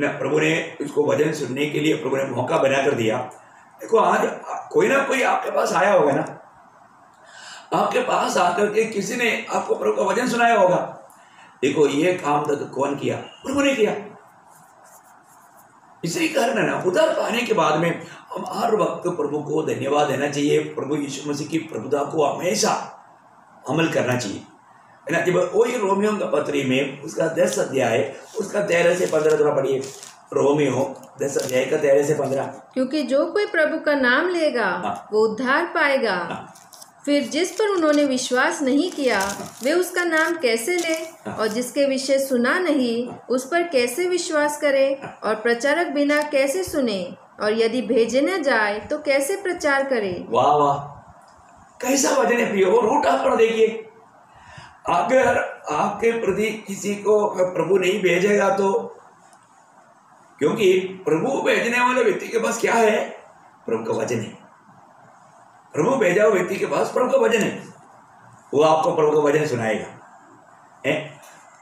ना, प्रभु ने उसको वचन सुनने के लिए प्रभु ने मौका बना कर दिया। देखो आज कोई ना कोई आपके पास आया होगा ना, आपके पास आकर के किसी ने आपको प्रभु का वचन सुनाया होगा। देखो ये काम तक कौन किया, प्रभु ने किया। इसी कारण है ना, उद्धार पाने के बाद में हम हर वक्त प्रभु को धन्यवाद देना चाहिए। प्रभु यीशु मसीह की प्रभुता को हमेशा अमल करना चाहिए, है ना। जब वही रोमियो का पत्री में उसका 10 अध्याय उसका 13 से 15 थोड़ा पढ़िए। रोमियो 10 अध्याय का 13 से 15। क्योंकि जो कोई प्रभु का नाम लेगा वो उद्धार पाएगा। फिर जिस पर उन्होंने विश्वास नहीं किया वे उसका नाम कैसे ले, और जिसके विषय सुना नहीं उस पर कैसे विश्वास करे, और प्रचारक बिना कैसे सुने, और यदि भेजे न जाए तो कैसे प्रचार करे। वाह वाह, कैसा वचन है प्रियो। रूट आप पर देखिए, अगर आपके प्रति किसी को प्रभु नहीं भेजेगा तो, क्योंकि प्रभु भेजने वाले व्यक्ति के पास क्या है, प्रभु का वचन है। प्रभु भेजा हुआ व्यक्ति के पास प्रभु का वचन है, वो आपको प्रभु का वचन सुनाएगा, है।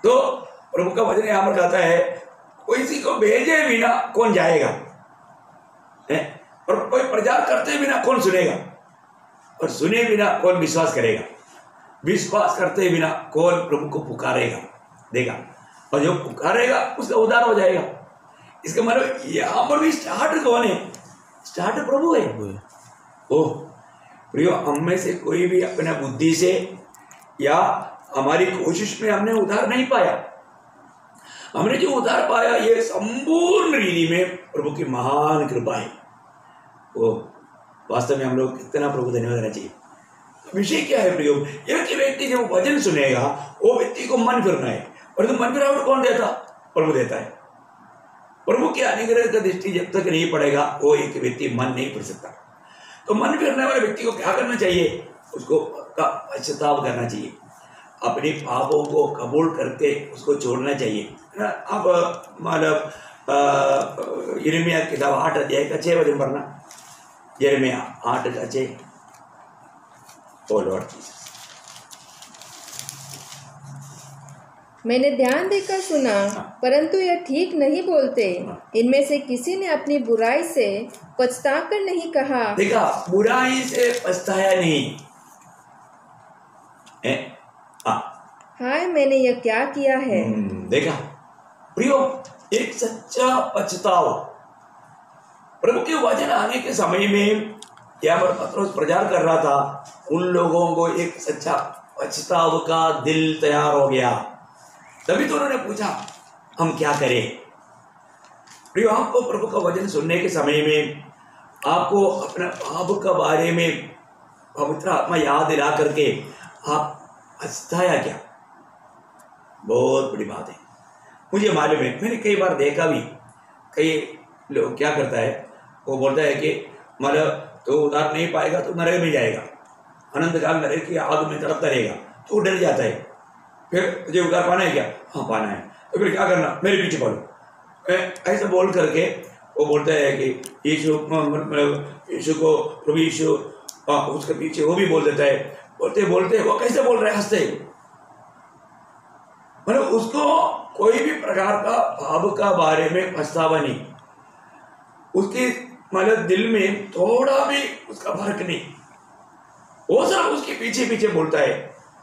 तो प्रभु का वचन यहाँ पर कहता है, किसी को भेजे बिना कौन जाएगा, है। और कोई प्रचार करते बिना कौन सुनेगा, और सुने बिना कौन विश्वास करेगा, विश्वास करते बिना कौन प्रभु को पुकारेगा देगा, और जो पुकारेगा उसका उद्धार हो जाएगा। इसका मतलब यहाँ पर भी स्टार्ट कौन है, स्टार्ट प्रभु है। ओह प्रियो, हम में से कोई भी अपने बुद्धि से या हमारी कोशिश में हमने उद्धार नहीं पाया। हमने जो उद्धार पाया ये संपूर्ण रीति में प्रभु की महान कृपा है। वो वास्तव में हम लोग कितना प्रभु धन्यवाद देना चाहिए। विषय क्या है प्रियो, एक व्यक्ति जब वचन सुनेगा वो व्यक्ति को मन फिरना है, और तो मन फिरावट कौन देता, प्रभु देता है। प्रभु के अनुग्रह का दृष्टि जब तक नहीं पड़ेगा वो एक व्यक्ति मन नहीं फिर सकता। तो मन फिरने वाले व्यक्ति को क्या करना चाहिए, उसको पश्चाताप करना चाहिए, अपने पापों को कबूल करके उसको छोड़ना चाहिए। अब मतलब यिर्मयाह किताब 8 अध्याय का 6 वचन पढ़ना। यिर्मयाह 8 का 6। ओ लॉर्ड जीसस, मैंने ध्यान देकर सुना परंतु यह ठीक नहीं बोलते। इनमें से किसी ने अपनी बुराई से पछताकर नहीं कहा। देखा, बुराई से पछताया नहीं है। हाय मैंने यह क्या किया है। देखा प्रियो, एक सच्चा पछतावा। प्रभु के वचन आने के समय में यहाँ पर पत्रोस प्रचार कर रहा था, उन लोगों को एक सच्चा पछतावा का दिल तैयार हो गया। तभी तो उन्होंने पूछा हम क्या करें। प्रियो, आपको प्रभु का वचन सुनने के समय में आपको अपने पाप के बारे में पवित्र आत्मा याद दिला करके आप पछताया क्या, बहुत बड़ी बात है। मुझे मालूम है, मैंने कई बार देखा भी, कई लोग क्या करता है, वो बोलता है कि मतलब तो उद्धार नहीं पाएगा तो नरक में जाएगा, अनंत काल नरक की आग में तड़पता रहेगा, तो डर जाता है। फिर तुझे उद्धार पाना है क्या, हाँ पाना है, तो फिर क्या करना, मेरे पीछे पड़ो। ऐसा बोल करके वो बोलता है कि यीशु को प्रभु यीशु, उसके पीछे वो भी बोल देता है। बोलते बोलते वो कैसे बोल रहे हैं, हंसते, मतलब उसको कोई भी प्रकार का पाप का बारे में पछतावा नहीं। उसके मतलब दिल में थोड़ा भी उसका फर्क नहीं, वो सब उसके पीछे पीछे बोलता है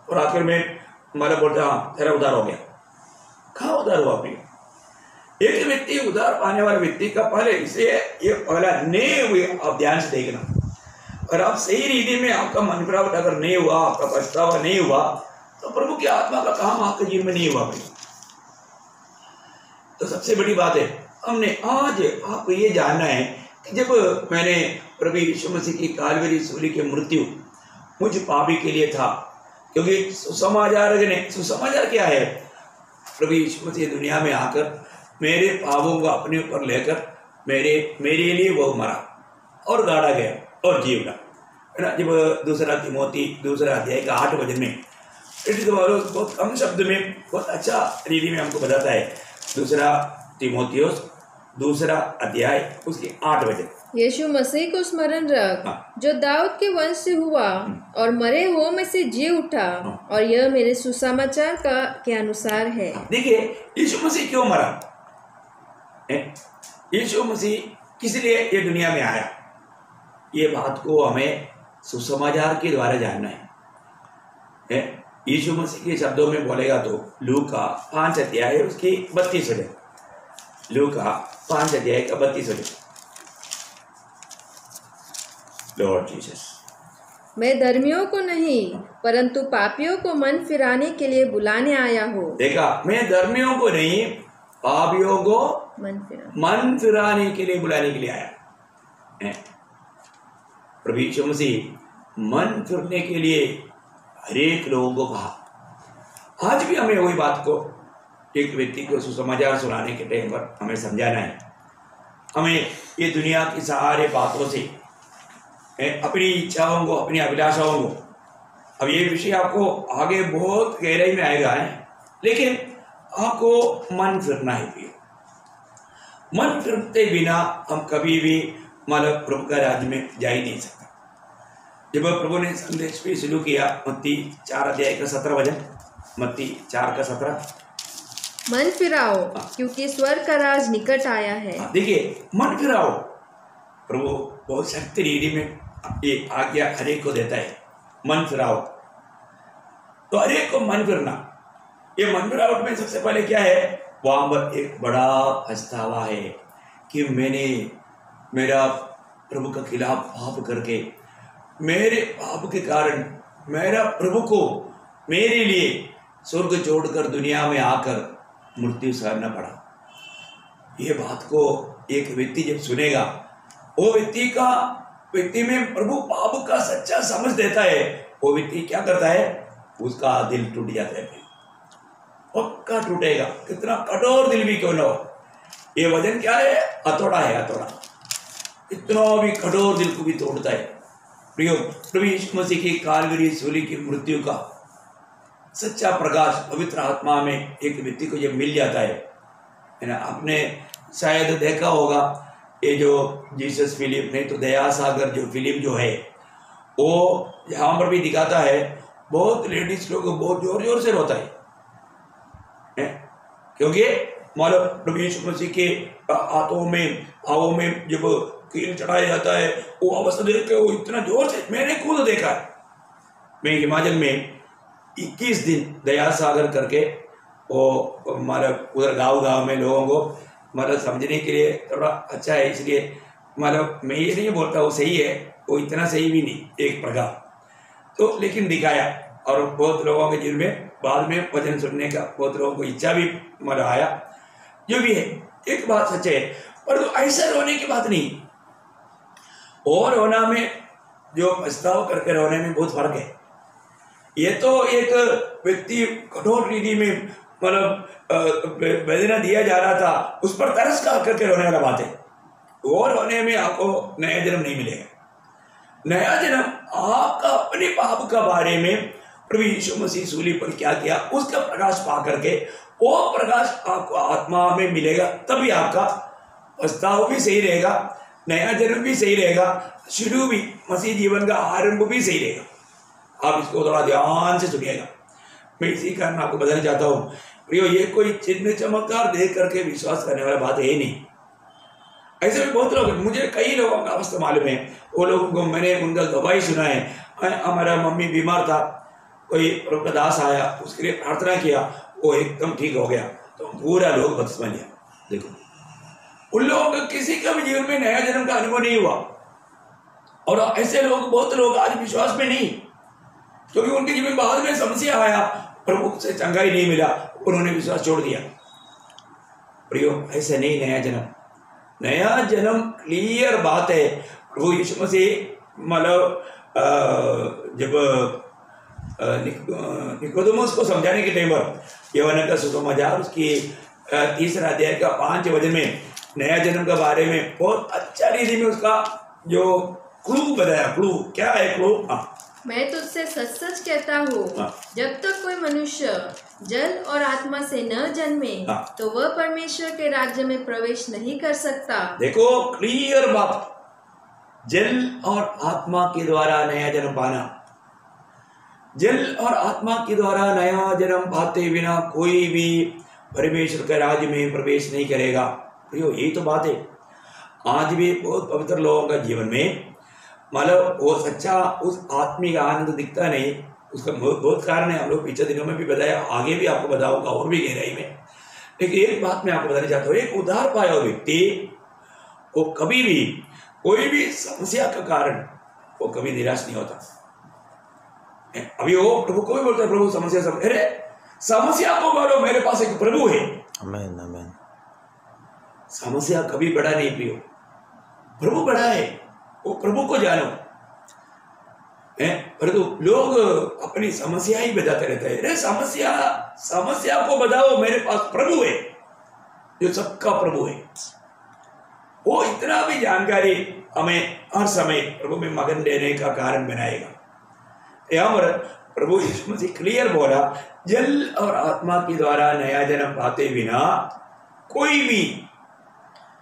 और आखिर में मतलब बोलता है हाँ तेरा उधार हो गया। कहाँ उधार हुआ अपनी? एक व्यक्ति उधार पाने वाले व्यक्ति का पहले इसे ये पहला नहीं हुए आप ध्यान से देखना। और आप सही रीति में आपका मन फिरावट अगर नहीं हुआ, आपका पछतावा नहीं हुआ, तो प्रभु की आत्मा का काम आपके जीवन में नहीं हुआ भाई। तो सबसे बड़ी बात है, हमने आज आपको ये जानना है कि जब मैंने प्रभु यीशु मसीह की कालवरी सूली की मृत्यु मुझ पापी के लिए था, क्योंकि सुसमाचार क्या है? प्रभु यीशु मसीह दुनिया में आकर मेरे पापों को अपने ऊपर लेकर मेरे लिए वो मरा और गाड़ा गया और जी उठा, है ना। जब दूसरा तिमोथी दूसरा अध्याय का 8 वचन में बहुत कम शब्द में बहुत अच्छा रीति में हमको बताता है। दूसरा तिमोथियुस दूसरा अध्याय उसके 8 वचन, यीशु मसीह को स्मरण रख जो दाऊद के वंश से हुआ और मरे हुओं में से जी उठा, और यह मेरे सुसमाचार के अनुसार है। देखिए यीशु मसीह क्यों मरा? यीशु मसीह किस लिए ये दुनिया में आया? ये बात को हमें सुसमाचार के द्वारा जानना है। यीशु मसीह के शब्दों में बोलेगा तो लूका 5 अध्याय उसकी 32 वचन, लूका 5 अध्याय का 32 वचन। लॉर्ड जीसस, मैं धर्मियों को नहीं परंतु पापियों को मन फिराने के लिए बुलाने आया हूँ। देखा, मैं धर्मियों को नहीं पापियों को मन फिराने के लिए बुलाने के लिए आया। प्रभु यीशु मसीह मन फिरने के लिए हरेक लोगों को कहा। आज भी हमें वही बात को एक व्यक्ति को सुसमाचार सुनाने के टाइम पर हमें समझाना है। हमें ये दुनिया की सारे बातों से अपनी इच्छाओं को, अपनी अभिलाषाओं को, अब ये विषय आपको आगे बहुत गहराई में आएगा है, लेकिन आपको मन फिरना है। मन फिरते बिना हम कभी भी मतलब प्रभु का राज्य में जा ही नहीं सकते। जब प्रभु ने संदेश भी शुरू किया, मत्ती 4 अध्याय का 17 वचन, मत्ती 4 का 17, मन फिराओ क्योंकि स्वर्ग का राज निकट आया है। देखिए, मन फिराओ, प्रभु बहुत शक्ति रीति में ये आज्ञा हरेक को देता है, मन फिराओ। तो हरेक को मन फिरना, ये मन फिरावट में सबसे पहले क्या है? वहां पर एक बड़ा पछतावा है कि मैंने मेरा प्रभु के खिलाफ पाप करके, मेरे पाप के कारण मेरा प्रभु को मेरे लिए स्वर्ग छोड़कर दुनिया में आकर मृत्यु सहना पड़ा। ये बात को एक व्यक्ति जब सुनेगा, वो व्यक्ति में प्रभु पाप का सच्चा समझ देता है। वो व्यक्ति क्या करता है? उसका दिल टूट जाता है, पक्का टूटेगा, कितना कठोर दिल भी क्यों न हो। ये वजन क्या है? हथौड़ा है, हथौड़ा। इतना भी कठोर दिल को भी तोड़ता है। प्रभु यीशु मसीह की कालवरी सूली की मृत्यु का सच्चा प्रकाश पवित्र आत्मा में एक व्यक्ति को जब मिल जाता है ना। आपने शायद देखा होगा ये जो जीसस फिल्म, नहीं तो दया सागर जो फिल्म जो है, वो यहाँ पर भी दिखाता है, बहुत लेडीज लोग बहुत जोर जोर से रोता है क्योंकि मतलब प्रभु यीशु मसीह के हाथों में पाँवों में जब कील चढ़ाया जाता है, वो अवस्था देख के वो इतना जोर से, मैंने खुद देखा है। मैं हिमाचल में 21 दिन दया सागर करके, वो मतलब उधर गांव में लोगों को मतलब समझने के लिए थोड़ा अच्छा है, इसलिए मतलब मैं ये नहीं बोलता वो सही है, वो इतना सही भी नहीं एक प्रकार तो, लेकिन दिखाया। और बहुत लोगों के दिल में बाद में वचन सुनने का बहुत लोगों को इच्छा भी मतलब आया। जो भी है, एक बात सच है, पर तो ऐसा रोने की बात नहीं। और रोना में जो पछतावा करके रोने में बहुत फर्क है। ये तो एक व्यक्ति कठोर रीति में मतलब वेदना दिया जा रहा था, उस पर तरस का करके रोने वाला बात है। और रोने में आपको नया जन्म नहीं मिलेगा। नया जन्म आपका अपने पाप का बारे में प्रभु यीशु मसीह सूली पर क्या किया उसका प्रकाश पा करके, वो प्रकाश आपको आत्मा में मिलेगा, तभी आपका पछतावा भी सही रहेगा, नया जन्म भी सही रहेगा, शुरू भी मसीह जीवन का आरंभ भी सही रहेगा। आप इसको थोड़ा ध्यान से सुनिएगा। मैं इसी कारण आपको बताना चाहता हूँ प्रियो, ये कोई चिन्ह चमत्कार देख करके विश्वास करने वाला बात है ही नहीं। ऐसे भी बहुत लोग, मुझे कई लोगों का अवस्था मालूम है, वो लोगों को मैंने उनका गवाही सुना है। हमारा मम्मी बीमार था, कोई प्रभु का दास आया, उसके लिए प्रार्थना किया, वो एकदम ठीक हो गया, तो पूरा लोग बपतिस्मा लिया। देखो, उन लोगों का किसी का भी जीवन में नया जन्म का अनुभव नहीं हुआ, और ऐसे लोग, बहुत लोग आज विश्वास में नहीं, क्योंकि उनके जीवन में बाद में समस्या आया, प्रभु से चंगाई नहीं मिला, उन्होंने विश्वास छोड़ दिया। प्रियो, ऐसे नहीं नया जन्म। नया जन्म क्लियर बात है। प्रभु यीशु मसीह मतलब जब निकोदेमुस को समझाने के टाइम पर यूहन्ना का सुसमाचार उसकी 3 अध्याय का 5 वचन में नया जन्म के बारे में बहुत अच्छा रीति में उसका जो क्लू बताया। क्लू क्या है? क्लू, मैं तुझसे सच सच कहता हूँ, जब तक कोई मनुष्य जल और आत्मा से न जन्मे तो वह परमेश्वर के राज्य में प्रवेश नहीं कर सकता। देखो, क्लियर बात, जल और आत्मा के द्वारा नया जन्म पाना। जल और आत्मा के द्वारा नया जन्म पाते बिना कोई भी परमेश्वर के राज्य में प्रवेश नहीं करेगा। प्रियो, यही तो बात है। आज भी बहुत पवित्र लोगों का जीवन में मतलब वो सच्चा उस आत्मिक आनंद दिखता नहीं। उसका बहुत कारण है, हम लोग पिछले दिनों में भी बताया, आगे भी आपको बताऊंगा और भी गहराई में। लेकिन एक बात मैं आपको बताना चाहता हूँ, एक उद्धार पाया हुआ व्यक्ति वो कभी भी कोई भी समस्या का कारण वो कभी निराश नहीं होता। अभी वो प्रभु को भी बोलता है, प्रभु समस्या अरे समस्या को बोलो, मेरे पास एक प्रभु है। आमीन, आमीन। समस्या कभी बड़ा नहीं प्रियो, प्रभु बड़ा है। वो प्रभु को जानो है, परंतु लोग अपनी समस्या ही बताते रहते हैं। अरे समस्या को बताओ, मेरे पास प्रभु है जो सबका प्रभु है। वो इतना भी जानकारी हमें हर समय प्रभु में मगन देने का कारण बनाएगा। यहाँ पर प्रभु यीशु मसीह क्लियर बोला, जल और आत्मा के द्वारा नया जन्म पाते बिना कोई भी,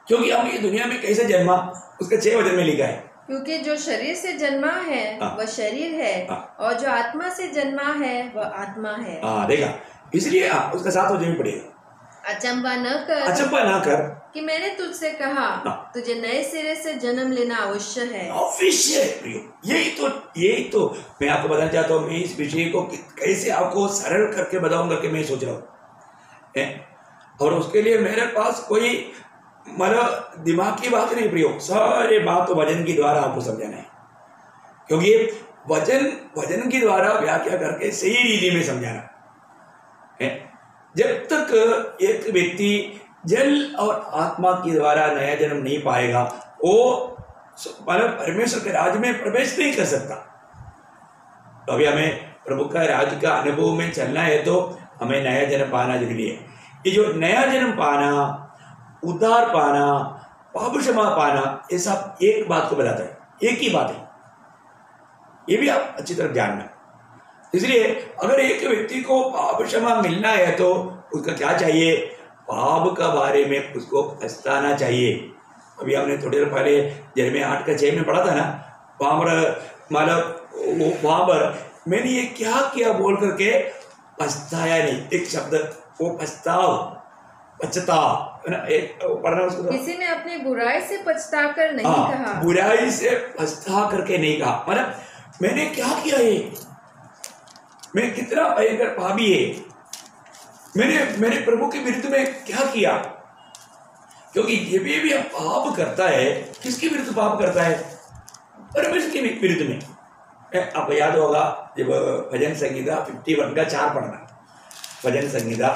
क्योंकि हम ये दुनिया में कैसे जन्मा उसका 6 वचन में लिखा है, क्योंकि जो शरीर से जन्मा है वह शरीर है, और जो आत्मा से जन्मा है वह आत्मा है। देखा, इसलिए उसका 7 वचन में पड़ेगा, अचंबा न कर कि मैंने तुझसे कहा, तुझे नए सिरे से जन्म लेना अवश्य है। अवश्य प्रियो, यही तो मैं आपको बताना चाहता हूँ। मैं इस विषय को कैसे आपको सरल करके बताऊंगा कि मैं सोच रहा हूँ, और उसके लिए मेरे पास कोई मतलब दिमाग की बात नहीं प्रियो, सारे बात तो वचन के द्वारा आपको समझाना है, क्योंकि वचन के द्वारा व्याख्या करके सही रीति में समझाना है। जब तक एक व्यक्ति जल और आत्मा के द्वारा नया जन्म नहीं पाएगा, वो मतलब परमेश्वर के राज्य में प्रवेश नहीं कर सकता। तो अभी हमें प्रभु का राज्य का अनुभव में चलना है तो हमें नया जन्म पाना जरूरी है। ये जो नया जन्म पाना, उद्धार पाना, पाप क्षमा पाना, ये सब एक बात को बताता है, एक ही बात है। ये भी आप अच्छी तरह जानना। इसलिए अगर एक व्यक्ति को पाप क्षमा मिलना है तो उसका क्या चाहिए? पाप का बारे में उसको पछताना चाहिए। अभी हमने थोड़ी देर पहले यिर्मयाह 8:6 में पढ़ा था ना, वहां पर मैंने ये क्या किया बोल करके पछताया नहीं, एक शब्द वो पछताव एक पढ़ना उसको। किसी ने अपनी बुराई से पछता कर नहीं कहा, बुराई से पछता करके नहीं कहा, मतलब मैंने क्या किया है, मैं कितना भयंकर पापी है, मैंने प्रभु के विरुद्ध में क्या किया। क्योंकि ये भी अब पाप करता है, किसके विरुद्ध पाप करता है? परमेश्वर के विरुद्ध में। आपको याद होगा जब भजन संहिता 51:4 पढ़ना, भजन संहिता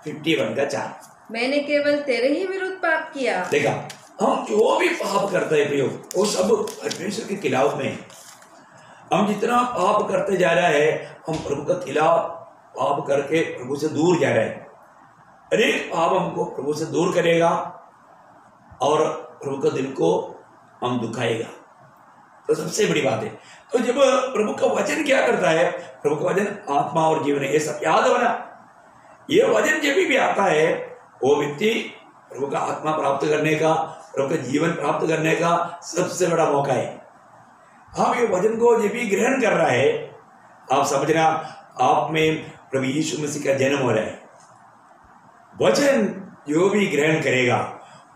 51:4, मैंने केवल तेरे ही विरुद्ध पाप किया। देखा, हम जो भी पाप करते हैं प्रियो, वो सब परमेश्वर के खिलाफ में है। हम जितना पाप करते जा रहा है, हम प्रभु का खिलाफ पाप करके प्रभु से दूर जा रहे हैं। अरे पाप हमको प्रभु से दूर करेगा और प्रभु का दिल को हम दुखाएगा, तो सबसे बड़ी बात है। तो जब प्रभु का वचन क्या करता है, प्रभु का वचन आत्मा और जीवन है, ये सब याद होना। ये वचन जब भी आता है, वो व्यक्ति प्रभु का आत्मा प्राप्त करने का, प्रभु का जीवन प्राप्त करने का सबसे बड़ा मौका है। आप ये वचन को जब भी ग्रहण कर रहा है, आप समझना आप में प्रभु यीशु मसीह का जन्म हो रहा है। वचन जो भी ग्रहण करेगा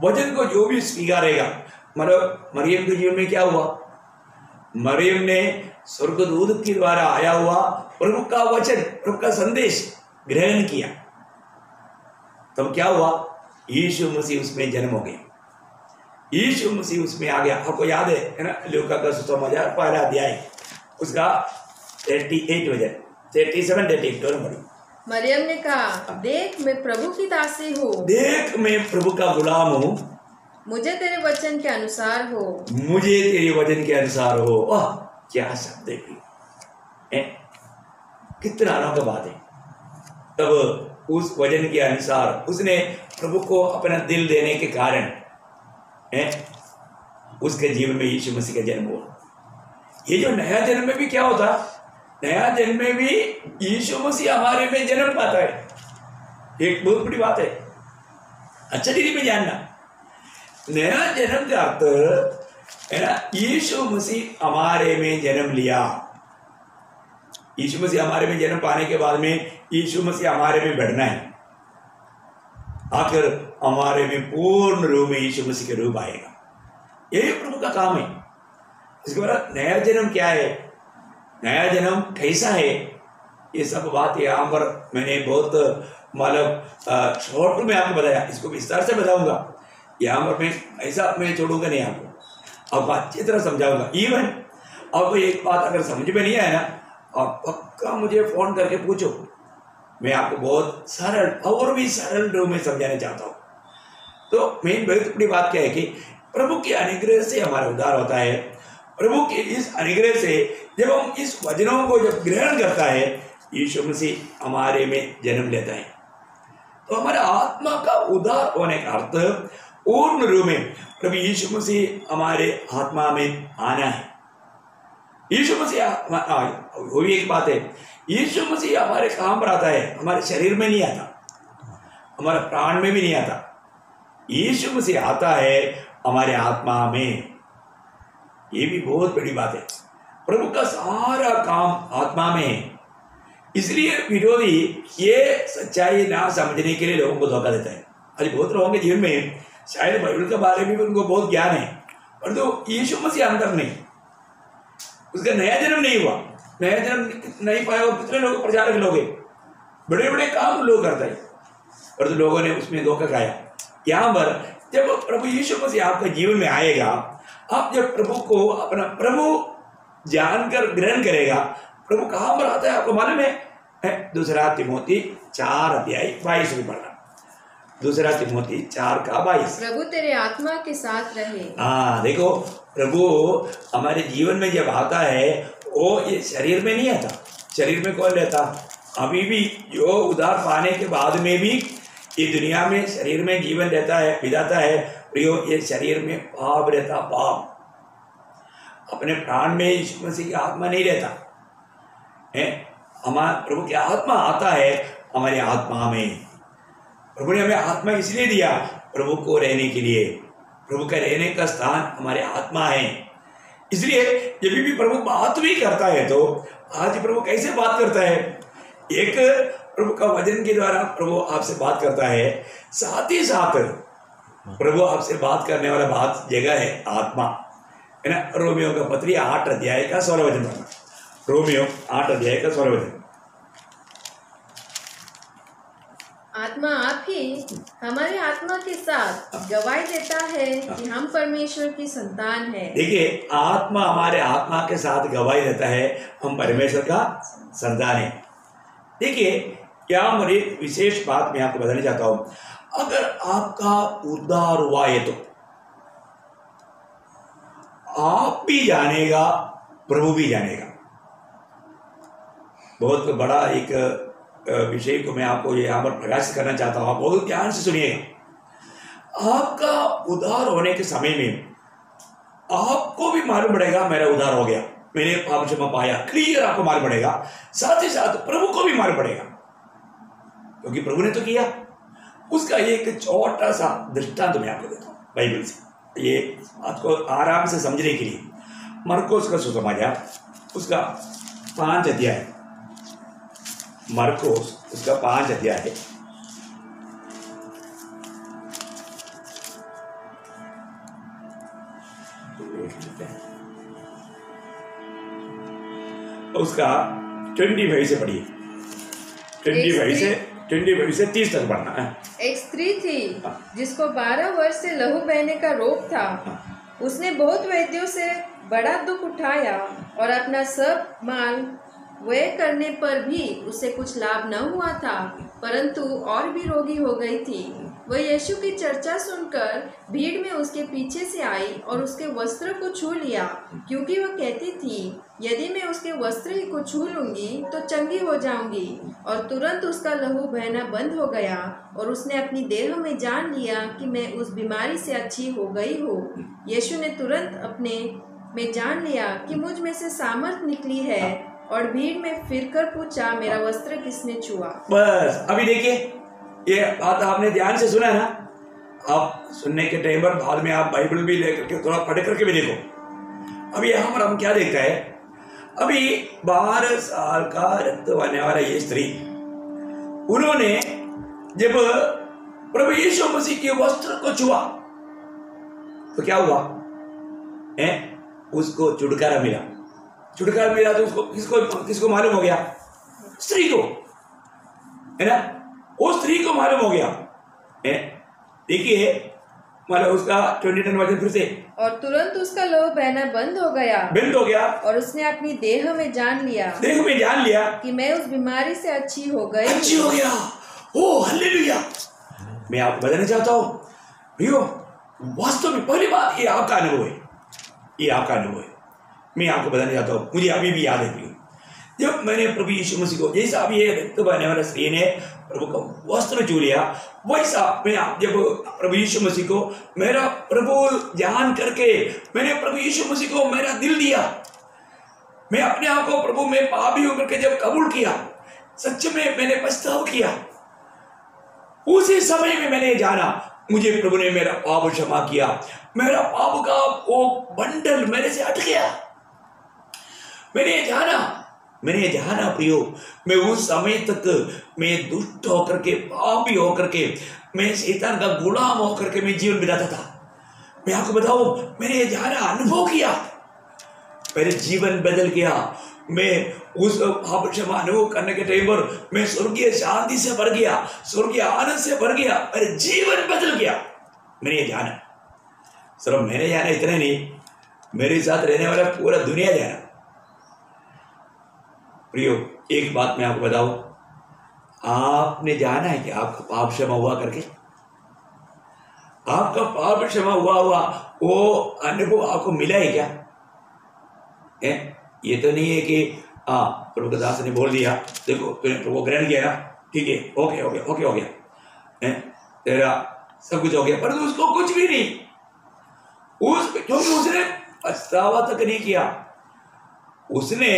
वचन को जो भी स्वीकारेगा, मतलब मरियम के जीवन में क्या हुआ, मरियम ने स्वर्गदूत के द्वारा आया हुआ प्रभु का वचन, प्रभु का संदेश ग्रहण किया, तब क्या हुआ, यीशु मसीह उसमें जन्म हो गया, यीशु मसीह उसमें आ गया। आपको याद है ना, लूका का सुसमाचार पहला अध्याय उसका 38 वचन 37 नंबर। मरियम ने कहा, देख मैं प्रभु की दासी हूँ, देख मैं प्रभु का गुलाम हूँ, मुझे तेरे वचन के अनुसार हो, मुझे तेरे वचन के अनुसार हो। वाह क्या शब्द है, कितना अनोखा बात है। तब उस वचन के अनुसार उसने प्रभु को अपना दिल देने के कारण उसके जीवन में यीशु मसीह का जन्म हुआ। ये जो नया जन्म में भी क्या होता, नया जन्म में भी यीशु मसीह हमारे में जन्म पाता है, एक बहुत बड़ी बात है। अच्छा दीदी में जानना, नया जन्म का अर्थ है ना, यीशु मसीह हमारे में जन्म लिया। यीशु मसीह हमारे में जन्म पाने के बाद में यीशु मसीह हमारे में बढ़ना है, आखिर हमारे में पूर्ण रूप में यीशु मसीह के रूप आएगा। यही प्रभु का काम है। इसके बाद नया जन्म क्या है, नया जन्म कैसा है, ये सब बात यहाँ पर मैंने बहुत मतलब शॉर्ट में आपको बताया, इसको विस्तार से बताऊंगा। यहाँ पर मैं ऐसा मैं छोड़ूंगा नहीं आपको, अब अच्छी तरह समझाऊंगा। इवन अब एक बात अगर समझ में नहीं आया ना, आप पक्का मुझे फोन करके पूछो, मैं आपको बहुत सरल और भी सरल रूप में समझाना चाहता हूँ। तो मेन बहुत बड़ी बात क्या है कि प्रभु के अनुग्रह से हमारा उद्धार होता है। प्रभु के इस अनुग्रह से जब हम इस वचनों को जब ग्रहण करता है, यीशु मसीह हमारे में जन्म लेता है, तो हमारा आत्मा का उद्धार होने का अर्थ पूर्ण रूप में प्रभु यीशु मसीह हमारे आत्मा में आना है। यीशु मसीह वो भी एक बात है, यीशु मसीह हमारे कहाँ पर आता है, हमारे शरीर में नहीं आता, हमारे प्राण में भी नहीं आता। यीशु मसीह आता है हमारे आत्मा में। ये भी बहुत बड़ी बात है। प्रभु का सारा काम आत्मा में है, इसलिए विरोधी ये सच्चाई ना समझने के लिए लोगों को धोखा देता है। आज बहुत लोगों के जीवन में शायद बाइबल के बारे में भी उनको बहुत ज्ञान है, पर तो यीशु मसीह अंदर नहीं, उसका नया जन्म नहीं हुआ, नया जन्म नहीं पाया। वो कितने लोग प्रचारक लोग हैं, बड़े बड़े काम लोग करते हैं, पर तो लोगों ने उसमें धोखा खाया। यहाँ पर जब प्रभु यीशु मसीह आपके जीवन में आएगा, आप जब प्रभु को अपना प्रभु जानकर ग्रहण करेगा, प्रभु कहाँ पर आता है आपको मालूम है? दूसरा तिमोथी 4 अध्याय 22 में पढ़ना, दूसरा तिमोथी 4:22। प्रभु तेरे आत्मा के साथ रहे। हाँ देखो, प्रभु हमारे जीवन में जब आता है, वो ये शरीर में नहीं आता। शरीर में कौन रहता? अभी भी जो उद्धार पाने के बाद में भी ये दुनिया में शरीर में जीवन रहता है, बिताता है, प्रियो ये शरीर में पाप रहता, पाप। अपने प्राण में यीशु मसीह की आत्मा नहीं रहता है। हमारा प्रभु की आत्मा आता है हमारी आत्मा में। प्रभु ने हमें आत्मा इसलिए दिया, प्रभु को रहने के लिए। प्रभु का रहने का स्थान हमारे आत्मा है। इसलिए जब भी प्रभु बात भी करता है, तो आज प्रभु कैसे बात करता है? एक प्रभु का वचन के द्वारा प्रभु आपसे बात करता है, साथ ही साथ प्रभु आपसे बात करने वाला बात जगह है आत्मा, है ना। रोमियो का पत्री 8 अध्याय का 16 वचन पढ़ना, रोमियो 8 अध्याय का 16 वचन। आत्मा आप ही हमारी आत्मा के साथ गवाही देता है कि हम परमेश्वर की संतान हैं। देखिए, आत्मा हमारे आत्मा के साथ गवाही देता है हम परमेश्वर का संतान है। देखिए, क्या मुझे विशेष बात मैं आपको बताना चाहता हूं, अगर आपका उद्धार हुआ है तो आप भी जानेगा, प्रभु भी जानेगा। बहुत बड़ा एक विषय को मैं आपको यहाँ पर प्रकाशित करना चाहता हूँ, आप बहुत ध्यान से सुनिएगा। आपका उद्धार होने के समय में आपको भी मालूम पड़ेगा मेरा उद्धार हो गया, मैंने पाप क्षमा पाया, क्लियर आपको मालूम पड़ेगा। साथ ही साथ प्रभु को भी मालूम पड़ेगा, क्योंकि प्रभु ने तो किया। उसका एक छोटा सा दृष्टांत मैं आपको देता हूँ बाइबल से, ये आपको आराम से समझने के लिए। मरकोस का सुसमाचार उसका 5 अध्याय, मरकोस उसका 5 अध्याय है। उसका 25 से पढ़िए, 25 से 30 तक पढ़ना है। एक स्त्री थी जिसको 12 वर्ष से लहू बहने का रोग था। उसने बहुत वैद्यों से बड़ा दुख उठाया और अपना सब माल व्यय करने पर भी उसे कुछ लाभ न हुआ था, परंतु और भी रोगी हो गई थी। वह यीशु की चर्चा सुनकर भीड़ में उसके पीछे से आई और उसके वस्त्र को छू लिया, क्योंकि वह कहती थी, यदि मैं उसके वस्त्र ही को छू लूंगी तो चंगी हो जाऊंगी। और तुरंत उसका लहू बहना बंद हो गया और उसने अपनी देह में जान लिया कि मैं उस बीमारी से अच्छी हो गई हूँ। यीशु ने तुरंत अपने में जान लिया कि मुझ में से सामर्थ निकली है और भीड़ में फिरकर पूछा, मेरा वस्त्र किसने छुआ। बस अभी देखिए, ये बात आपने ध्यान से सुना ना। आप सुनने के टाइम पर बाद में आप बाइबल भी लेकर के थोड़ा पढ़ करके भी देखो। अभी यहाँ पर हम क्या देखता है, अभी 12 साल का रक्त बहने वाला ये स्त्री, उन्होंने जब प्रभु यीशु मसीह के वस्त्र को छुआ तो क्या हुआ है? उसको छुटकारा मिला। छुटकारा मिला तो उसको किसको मालूम हो गया? स्त्री को, है ना? वो स्त्री को मालूम हो गया। देखिए मतलब उसका 20 वचन फिर से, और तुरंत उसका लहू बहना बंद हो गया और उसने अपनी देह में जान लिया कि मैं उस बीमारी से अच्छी हो गया। ओ हालेलुया। मैं आपको बताना चाहता हूँ भैया, वास्तव में पहली बात ये आपका अनुभव है, मैं आपको बताना चाहता हूँ। मुझे अभी भी याद है जब मैंने प्रभु यीशु मसीह को, जैसा अभी ये रक्त बहने वाला स्त्री ने प्रभु का वस्त्र छू लिया, वैसा मैं जब प्रभु यीशु मसीह को मेरा प्रभु जान करके मैंने प्रभु यीशु मसीह को मेरा दिल दिया, मैं अपने आप को प्रभु में पापी होकर के जब कबूल किया, सच में मैंने पछतावा किया, उसी समय में मैंने जाना मुझे प्रभु ने मेरा पाप क्षमा किया, मेरा पाप का वो बंडल मेरे से हट गया। मैंने जाना प्रियो, मैं उस समय तक मैं दुष्ट होकर के, पापी होकर के, मैं शैतान का गुलाम होकर के मैं जीवन बिताता था। मैं आपको बताऊं, मैंने जाना, अनुभव किया, मेरे जीवन बदल गया। मैं उस पाप क्षमा अनुभव करने के टाइम पर मैं स्वर्गीय शांति से भर गया, स्वर्गीय आनंद से भर गया, मेरे जीवन बदल गया। मैंने जाना, सिर्फ मैंने जाना इतना नहीं, मेरे साथ रहने वाला पूरा दुनिया जाना। प्रियो, एक बात मैं आपको बताऊं, आपने जाना है कि आपका पाप क्षमा हुआ करके? आपका पाप क्षमा हुआ वो अनुभव आपको मिला है क्या? ये तो नहीं है कि प्रभु दास ने बोल दिया, देखो तूने प्रभु ग्रहण किया ना, ठीक है, ओके हो गया, तेरा सब कुछ हो गया, पर उसको कुछ भी नहीं, क्योंकि उसने पछतावा तक नहीं किया। उसने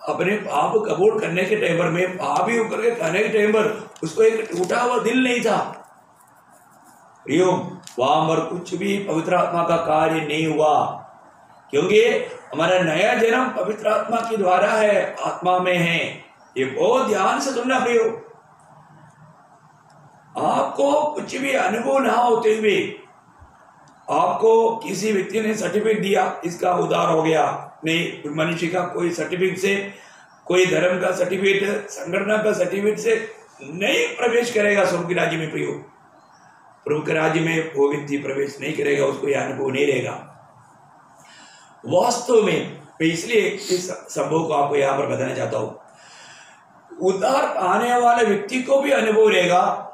अपने पाप कबूल करने के टाइम पर, मैं पापी होकर के कहने के टाइम पर, उसको एक टूटा हुआ दिल नहीं था। प्रियो, वहां पर कुछ भी पवित्र आत्मा का कार्य नहीं हुआ, क्योंकि हमारा नया जन्म पवित्र आत्मा के द्वारा है, आत्मा में है। ये बहुत ध्यान से सुनना प्रियो। आपको कुछ भी अनुभव ना होते हुए आपको किसी व्यक्ति ने सर्टिफिकेट दिया, इसका उद्धार हो गया, नहीं, मनुष्य का कोई सर्टिफिकेट से, कोई धर्म का सर्टिफिकेट, संगठन का सर्टिफिकेट से नहीं प्रवेश करेगा स्वर्ग के राज्य में। प्रियो, प्रभु के राज्य में वो व्यक्ति प्रवेश नहीं करेगा, उसको यह अनुभव नहीं रहेगा। वास्तव में मैं इसलिए इस संभव को आपको यहां पर बताना चाहता हूं। उद्धार पाने वाले व्यक्ति को भी अनुभव रहेगा।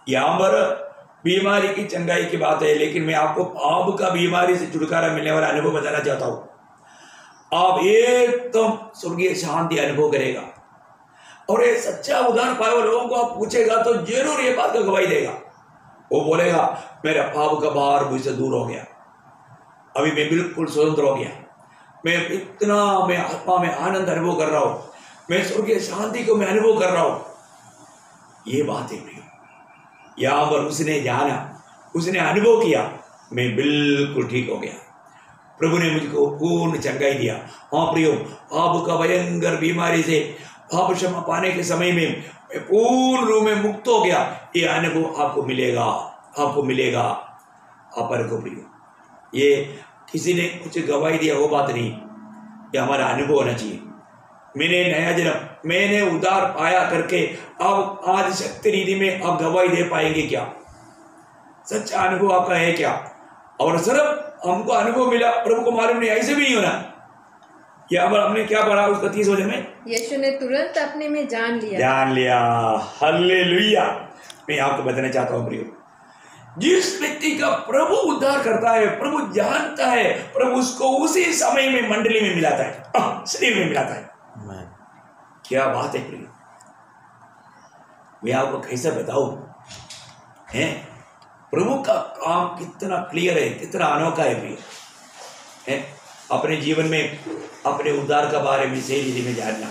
यहां पर बीमारी की चंगाई की बात है, लेकिन मैं आपको पाप का बीमारी से छुटकारा मिलने वाला अनुभव बताना चाहता हूं। आप एकदम स्वर्गीय शांति अनुभव करेगा, और ये सच्चा उद्धार पाए हुए लोगों को आप पूछेगा तो जरूर ये बात का गवाही देगा। वो बोलेगा, मेरा पाप का भार मुझसे दूर हो गया, अभी मैं बिल्कुल स्वतंत्र हो गया, मैं आत्मा में आनंद अनुभव कर रहा हूं, मैं स्वर्गीय शांति को मैं अनुभव कर रहा हूं। ये बात है प्रियो, यहां पर उसने जाना, उसने अनुभव किया, मैं बिल्कुल ठीक हो गया, प्रभु ने मुझको पूर्ण चंगाई दिया। हाँ प्रियो, पाप का भयंकर बीमारी से पाप क्षमा पाने के समय में मैं पूर्ण रूप में मुक्त हो गया। ये अनुभव आपको मिलेगा। आप परखो प्रियो, ये किसी ने कुछ गवाही दिया वो बात नहीं, ये हमारा अनुभव होना चाहिए। मैंने नया जन्म, मैंने उद्धार पाया करके अब आज शक्ति निधि में आप गवाही दे पाएंगे क्या? सच्चा अनुभव आपका है क्या? और सिर्फ हमको अनुभव मिला, प्रभु को मालूम नहीं, ऐसे भी नहीं होना। क्या हमने क्या पढ़ा उस 30 वचन में? यीशु ने तुरंत अपने में जान लिया। हालेलुया। मैं आपको बताना चाहता हूँ प्रियो, जिस व्यक्ति का प्रभु उद्धार करता है, प्रभु जानता है, प्रभु उसको उसी समय में मंडली में मिलाता है, शरीर में मिलाता है। क्या बात है प्रियो, मैं आपको कैसे बताऊं है? प्रभु का काम कितना क्लियर है, कितना अनोखा है प्रियो है। अपने जीवन में अपने उद्धार का बारे में सही में जानना।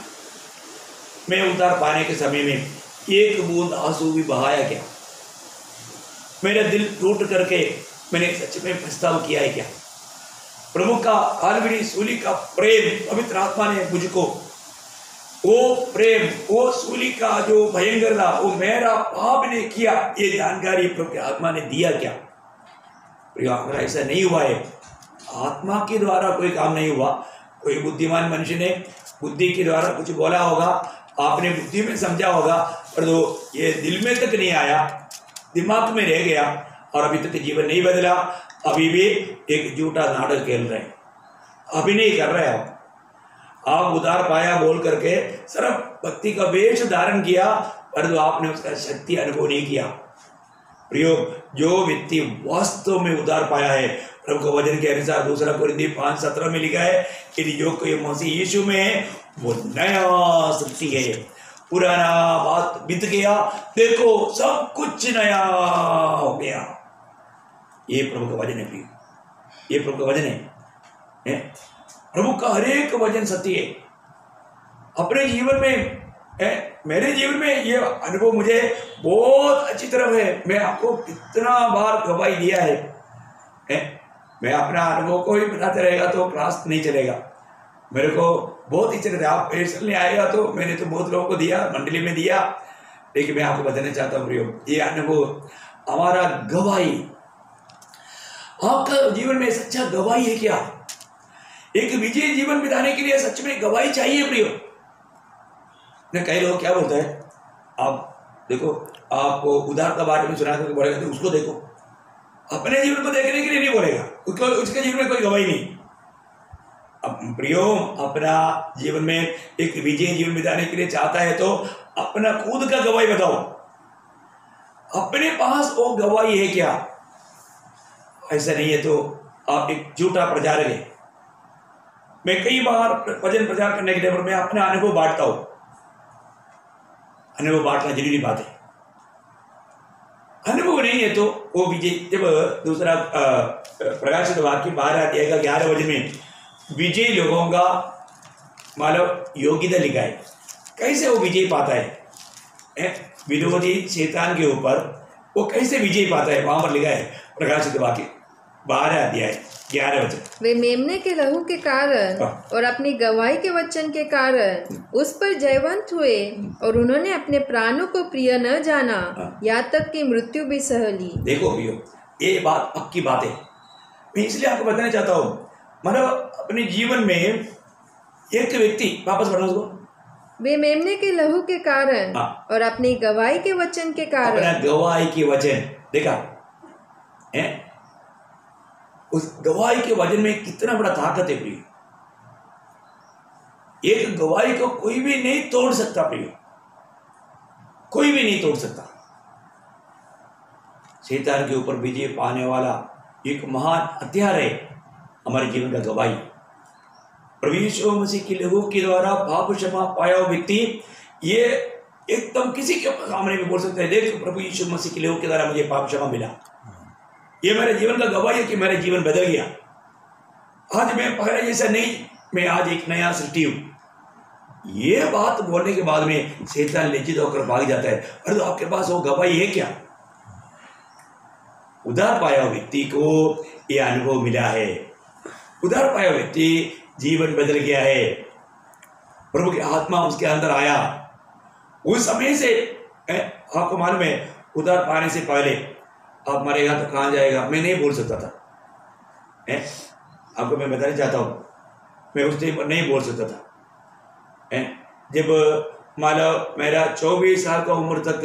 मैं उद्धार पाने के समय में एक बूंद आंसू भी बहाया क्या? मेरा दिल टूट करके मैंने सच में पछतावा किया है क्या? प्रभु का कालवरी सूली का प्रेम पवित्र आत्मा ने मुझको, वो प्रेम, वो सूली का जो भयंकर था, वो मेरा पाप ने किया, ये जानकारी प्रभु की आत्मा ने दिया क्या? अगर ऐसा नहीं हुआ है, आत्मा के द्वारा कोई काम नहीं हुआ, कोई बुद्धिमान मनुष्य ने बुद्धि के द्वारा कुछ बोला होगा, आपने बुद्धि में समझा होगा, पर तो ये दिल में तक नहीं आया, दिमाग में रह गया और अभी तक जीवन नहीं बदला। अभी भी एक झूठा नाटक खेल रहे हैं, अभिनय कर रहे हैं। आप उद्धार पाया बोल करके सिर्फ भक्ति का वेश धारण किया, पर तो आपने उसका शक्ति अनुभव नहीं किया। प्रियो, जो व्यक्ति वास्तव में उद्धार पाया है, प्रभु के वचन के अनुसार 2 कोरिन्थियों 5:17 में लिखा है कि जो कोई मसीह यीशु में है वो नया सृष्टि है, पुराना बात बीत गया, देखो सब कुछ नया हो गया। ये प्रभु का वचन है प्रियो, ये प्रभु का वचन है। प्रभु का हर एक वचन सत्य है। अपने जीवन में मेरे जीवन में ये अनुभव मुझे बहुत अच्छी तरह है। मैं आपको कितना बार गवाही दिया है। मैं अपना अनुभव को ही बताते रहेगा तो क्लास नहीं चलेगा। मेरे को बहुत इच्छा रहता है, आप पर्सनली आएगा तो मैंने तो बहुत लोगों को दिया, मंडली में दिया, लेकिन मैं आपको बताना चाहता हूँ प्रियो, ये अनुभव हमारा गवाही, आपका जीवन में सच्चा गवाही है क्या? एक विजय जीवन बिताने के लिए सच में गवाही चाहिए प्रियो। कई लोग क्या बोलते हैं, आप देखो, आपको उद्धार का बारे में सुना करके बोलेगा तो उसको देखो, अपने जीवन को देखने के लिए नहीं बोलेगा, उसके जीवन में कोई गवाही नहीं। अब प्रियो, अपना जीवन में एक विजय जीवन बिताने के लिए चाहता है तो अपना खुद का गवाही बताओ, अपने पास वो गवाही है क्या? ऐसा नहीं है तो आप एक झूठा प्रचारक है। मैं कई बार वचन प्रचार करने के लिए मैं अपना अनुभव बांटता हूं। अनुभव बांटना जरूरी बात है। अनुभव नहीं है तो वो विजय, जब दूसरा प्रकाशित वाक्य 12:11 वचन में विजय लोगों का मतलब योग्यता लिखा है, कैसे वो विजय पाता है? विरोधी शैतान के ऊपर वो कैसे विजय पाता है? वहां पर लिखा है प्रकाशित वाक्य 12:11 वचन। वे मेमने के लहू के कारण और अपनी गवाही के वचन के कारण उस पर जयवंत हुए, और उन्होंने अपने प्राणों को प्रिय न जाना, यहाँ तक कि मृत्यु भी सह ली। देखो भैया, ये बात पक्की बात है। मैं इसलिए आपको बताना चाहता हूँ, मतलब अपने जीवन में एक व्यक्ति, वापस पढ़ना उसको, वे मेमने के लहू के कारण और अपनी गवाही के वचन के कारण, अपना गवाही के वचन, देखा है उस गवाही के वचन में कितना बड़ा ताकत है प्रिय। एक गवाही को कोई भी नहीं तोड़ सकता प्रिय, कोई भी नहीं तोड़ सकता। शैतान के ऊपर विजय पाने वाला एक महान हथियार है हमारे जीवन का गवाही। प्रभु यीशु मसीह के लहू के द्वारा पाप क्षमा पाया हुआ व्यक्ति ये एकदम किसी के सामने भी बोल सकता है, देख प्रभु यीशु मसीह के लहू के द्वारा मुझे पाप क्षमा मिला, ये मेरे जीवन का गवाही है कि मेरा जीवन बदल गया। आज मैं पहले जैसा नहीं, मैं आज एक नया सृष्टि हूं। ये बात बोलने के बाद में शैतान लज्जित होकर भाग जाता है। अरे तो आपके पास वो गवाही है क्या? उद्धार पाया व्यक्ति को यह अनुभव मिला है। उद्धार पाया व्यक्ति जीवन बदल गया है, प्रभु की आत्मा उसके अंदर आया। उस समय से आपको मालूम है, उद्धार पाने से पहले आप मरेगा तो कहाँ जाएगा मैं नहीं बोल सकता था। आपको मैं बताना चाहता हूँ, मैं उस टाइम पर नहीं बोल सकता था। जब मान लो मेरा 24 साल का उम्र तक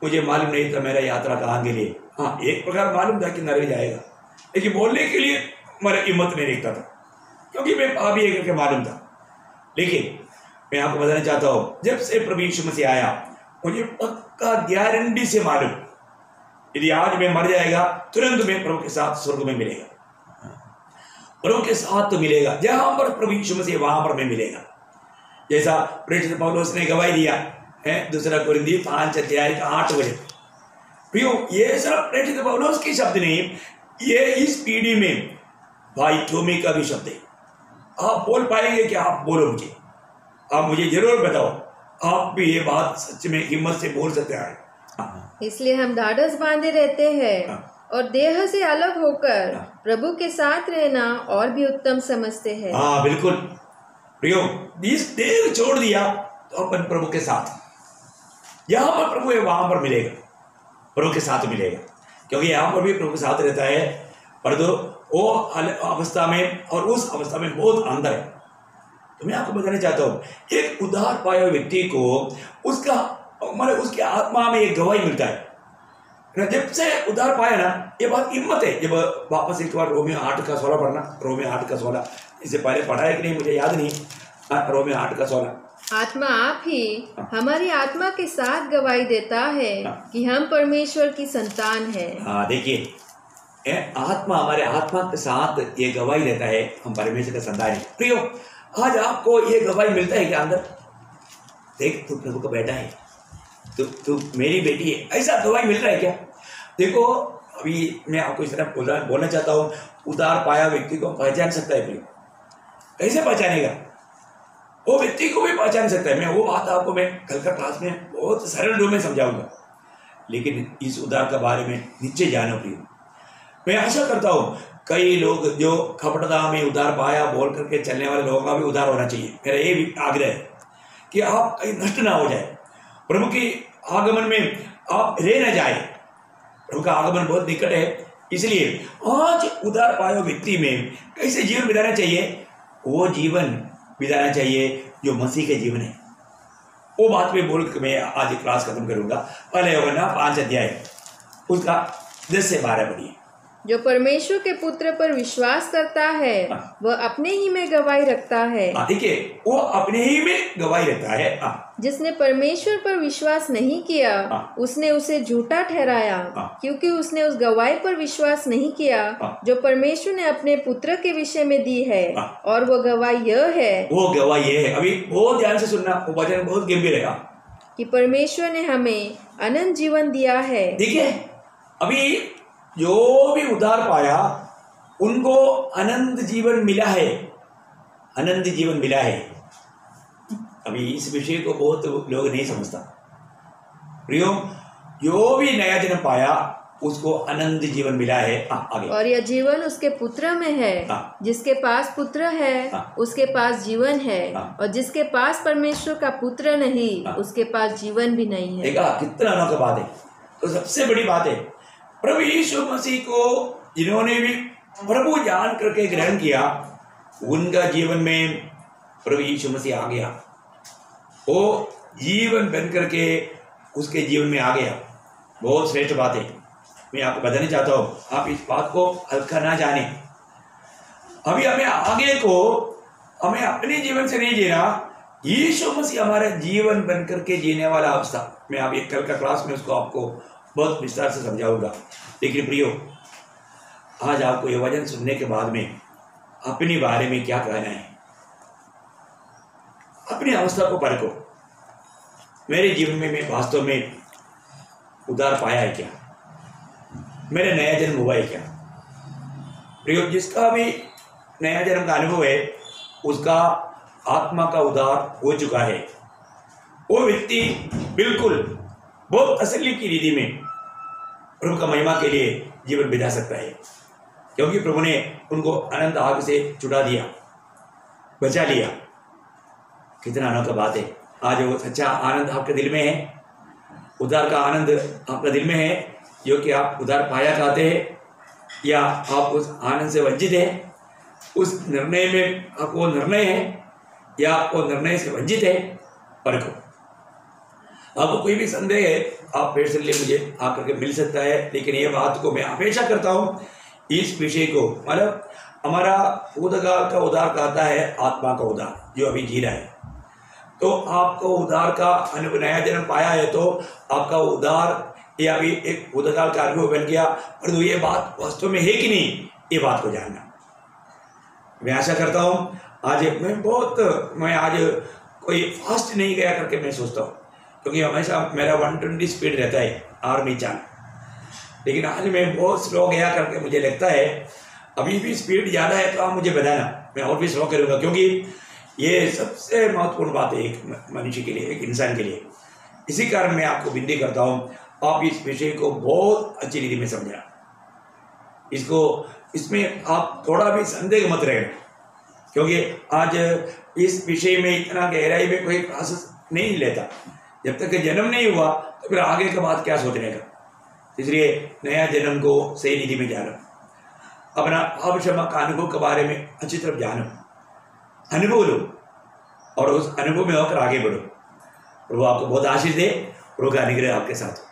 मुझे मालूम नहीं था मेरा यात्रा कहाँ के लिए। हाँ, एक प्रकार मालूम था कि नरक जाएगा, लेकिन बोलने के लिए मेरा हिम्मत नहीं दिखता था, क्योंकि मैं पापी है करके मालूम था। लेकिन मैं आपको बताना चाहता हूँ, जब से प्रभु यीशु मसीह आया मुझे पक्का गारंटी से मालूम, यदि आज मैं मर जाएगा तुरंत मैं प्रभु के साथ स्वर्ग में मिलेगा, प्रभु के साथ तो मिलेगा। जहां पर प्रभु यीशु मसीह वहां पर मैं मिलेगा। जैसा प्रेरित पौलुस ने गवाही दिया है 2 कोरिन्थियों 5:8 प्रियो, ये सब प्रेरित पौलुस के शब्द नहीं, ये इस पीढ़ी में भाई टोमी का भी शब्द है। आप बोल पाएंगे कि आप बोलो मुझे, आप मुझे जरूर बताओ, आप भी ये बात सच में हिम्मत से बोल सकते हैं। इसलिए हम ढाढ़स बांधे रहते हैं और देह से अलग होकर प्रभु के साथ रहना और भी उत्तम समझते हैं। हाँ बिल्कुल प्रियो, इस देह छोड़ दिया तो अपन प्रभु के साथ, यहाँ पर प्रभु है वहां पर मिलेगा, प्रभु के साथ मिलेगा, क्योंकि यहाँ पर भी प्रभु के साथ रहता है, पर तो वो अवस्था में और उस अवस्था में बहुत अंतर है। तो मैं आपको बताना चाहता हूँ, एक उद्धार पाया व्यक्ति को उसका मतलब उसके आत्मा में एक गवाही मिलता है। जब से उद्धार पाया ना, ये बात हिम्मत है। जब वापस एक बार रोमियो 8:16 पढ़ना, रोमियो 8:16, इससे पहले पढ़ा है कि नहीं मुझे याद नहीं, रोमियो 8:16। आत्मा आप ही हमारी आत्मा के साथ गवाही देता है कि हम परमेश्वर की संतान हैं। हाँ देखिए, आत्मा हमारे आत्मा के साथ ये गवाही देता है हम परमेश्वर के संतान हैं। प्रियो, आज आपको ये गवाही मिलता है क्या अंदर? देख, तू प्रभु का बेटा है, तू मेरी बेटी है, ऐसा गवाही मिल रहा है क्या? देखो, अभी मैं आपको इस तरह बोलना चाहता हूँ, उद्धार पाया व्यक्ति को पहचान सकता है प्रियो। कैसे पहचानेगा? वो व्यक्ति को भी पहचान सकता है। मैं वो बात आपको मैं कल का क्लास में बहुत सरल रूप में समझाऊंगा, लेकिन इस उद्धार के बारे में नीचे जानो प्रियो। मैं आशा करता हूँ कई लोग जो खपटता में उद्धार पाया बोल करके चलने वाले लोगों का भी उद्धार होना चाहिए। मेरा ये भी आग्रह है कि आप कहीं नष्ट ना हो जाए, प्रभु के आगमन में आप रह न जाए। प्रभु का आगमन बहुत निकट है, इसलिए आज उद्धार पाया व्यक्ति में कैसे जीवन बिताना चाहिए? वो जीवन बिताना चाहिए जो मसीह के जीवन है। वो बात में बोल के मैं आज क्लास खत्म करूंगा। पहले यूहन्ना 5 उसका 10 से 12 पढ़िए। जो परमेश्वर के पुत्र पर विश्वास करता है वह अपने ही में गवाही रखता है। देखिए, वो अपने ही में गवाही रखता है। जिसने परमेश्वर पर विश्वास नहीं किया उसने उसे झूठा ठहराया, क्योंकि उसने उस गवाही पर विश्वास नहीं किया जो परमेश्वर ने अपने पुत्र के विषय में दी है। और वो गवाही यह है, वो गवाही ये है, अभी बहुत ध्यान से सुनना, वो वचन बहुत गंभीर है, कि परमेश्वर ने हमें अनंत जीवन दिया है। देखिए, अभी जो भी उद्धार पाया उनको अनंत जीवन मिला है, अनंत जीवन मिला है। अभी इस विषय को बहुत लोग नहीं समझता। प्रियो, जो भी नया जन्म पाया उसको अनंत जीवन मिला है। आगे। और यह जीवन उसके पुत्र में है। जिसके पास पुत्र है उसके पास जीवन है, और जिसके पास परमेश्वर का पुत्र नहीं उसके पास जीवन भी नहीं है। देखा कितना अनोखा बात है। तो सबसे बड़ी बात है, प्रभु यीशु मसीह को जिन्होंने भी प्रभु जान करके ग्रहण किया उनका जीवन में प्रभु यीशु मसीह आ गया, वो जीवन बन करके उसके जीवन में आ गया। बहुत श्रेष्ठ बात है। मैं आपको बताना चाहता हूँ, आप इस बात को हल्का ना जाने। अभी हमें आगे को हमें अपने जीवन से नहीं जीना, यीशु मसीह हमारा जीवन बन करके जीने वाला अवस्था। मैं अभी कल का क्लास में उसको आपको बहुत विस्तार से समझाऊंगा। लेकिन प्रियो, आज आपको ये वचन सुनने के बाद में अपने बारे में क्या कहना है? अपनी अवस्था को परखो। मेरे जीवन में मैं वास्तव में उद्धार पाया है क्या? मेरे नया जन्म हुआ है क्या? प्रियो, जिसका भी नया जन्म का अनुभव है उसका आत्मा का उद्धार हो चुका है। वो व्यक्ति बिल्कुल बहुत असली की रीति में प्रभु का महिमा के लिए जीवन बिता सकता है, क्योंकि प्रभु ने उनको अनंत आग से छुड़ा दिया, बचा लिया। कितना अनोखा बात है। आज वो सच्चा आनंद आपके दिल में है, उद्धार का आनंद आपके दिल में है, जो कि आप उद्धार पाया चाहते हैं या आप उस आनंद से वंचित हैं। उस निर्णय में आपको निर्णय है या आपको निर्णय से वंचित है, परखो। आपको कोई भी संदेह है, आप पर्सनली मुझे आकर के मिल सकता है। लेकिन ये बात को मैं हमेशा करता हूँ, इस विषय को, मतलब हमारा भूतकाल का उद्धार कहता है आत्मा का उद्धार जो अभी जी रहा है। तो आपको उद्धार का अनुभव, नया जन्म पाया है तो आपका उद्धार या अभी एक भूतकाल का अनुभव बन गया। परंतु ये बात वास्तव में है कि नहीं, ये बात को जानना। मैं आशा करता हूँ आज मैं आज कोई फास्ट नहीं गया करके मैं सोचता हूँ, क्योंकि हमेशा मेरा 120 स्पीड रहता है आर्मी चाल। लेकिन आज मैं बहुत स्लो गया करके मुझे लगता है अभी भी स्पीड ज़्यादा है तो आप मुझे बताना, मैं और भी स्लो करूँगा। क्योंकि ये सबसे महत्वपूर्ण बात है एक मनुष्य के लिए, एक इंसान के लिए। इसी कारण मैं आपको विनती करता हूँ, आप इस विषय को बहुत अच्छी रीति में समझना। इसमें आप थोड़ा भी संदेह मत रहना, क्योंकि आज इस विषय में इतना गहराई में कोई क्लासेस नहीं लेता। जब तक जन्म नहीं हुआ तो फिर आगे का बात क्या सोचने का। इसलिए नया जन्म को सही रीति में जानो, अपना पाप क्षमा का अनुभव के बारे में अच्छी तरह जानो, अनुभव लो और उस अनुभव में होकर आगे बढ़ो। प्रभु आपको बहुत आशीष दे, प्रभु का अनुग्रह आपके साथ।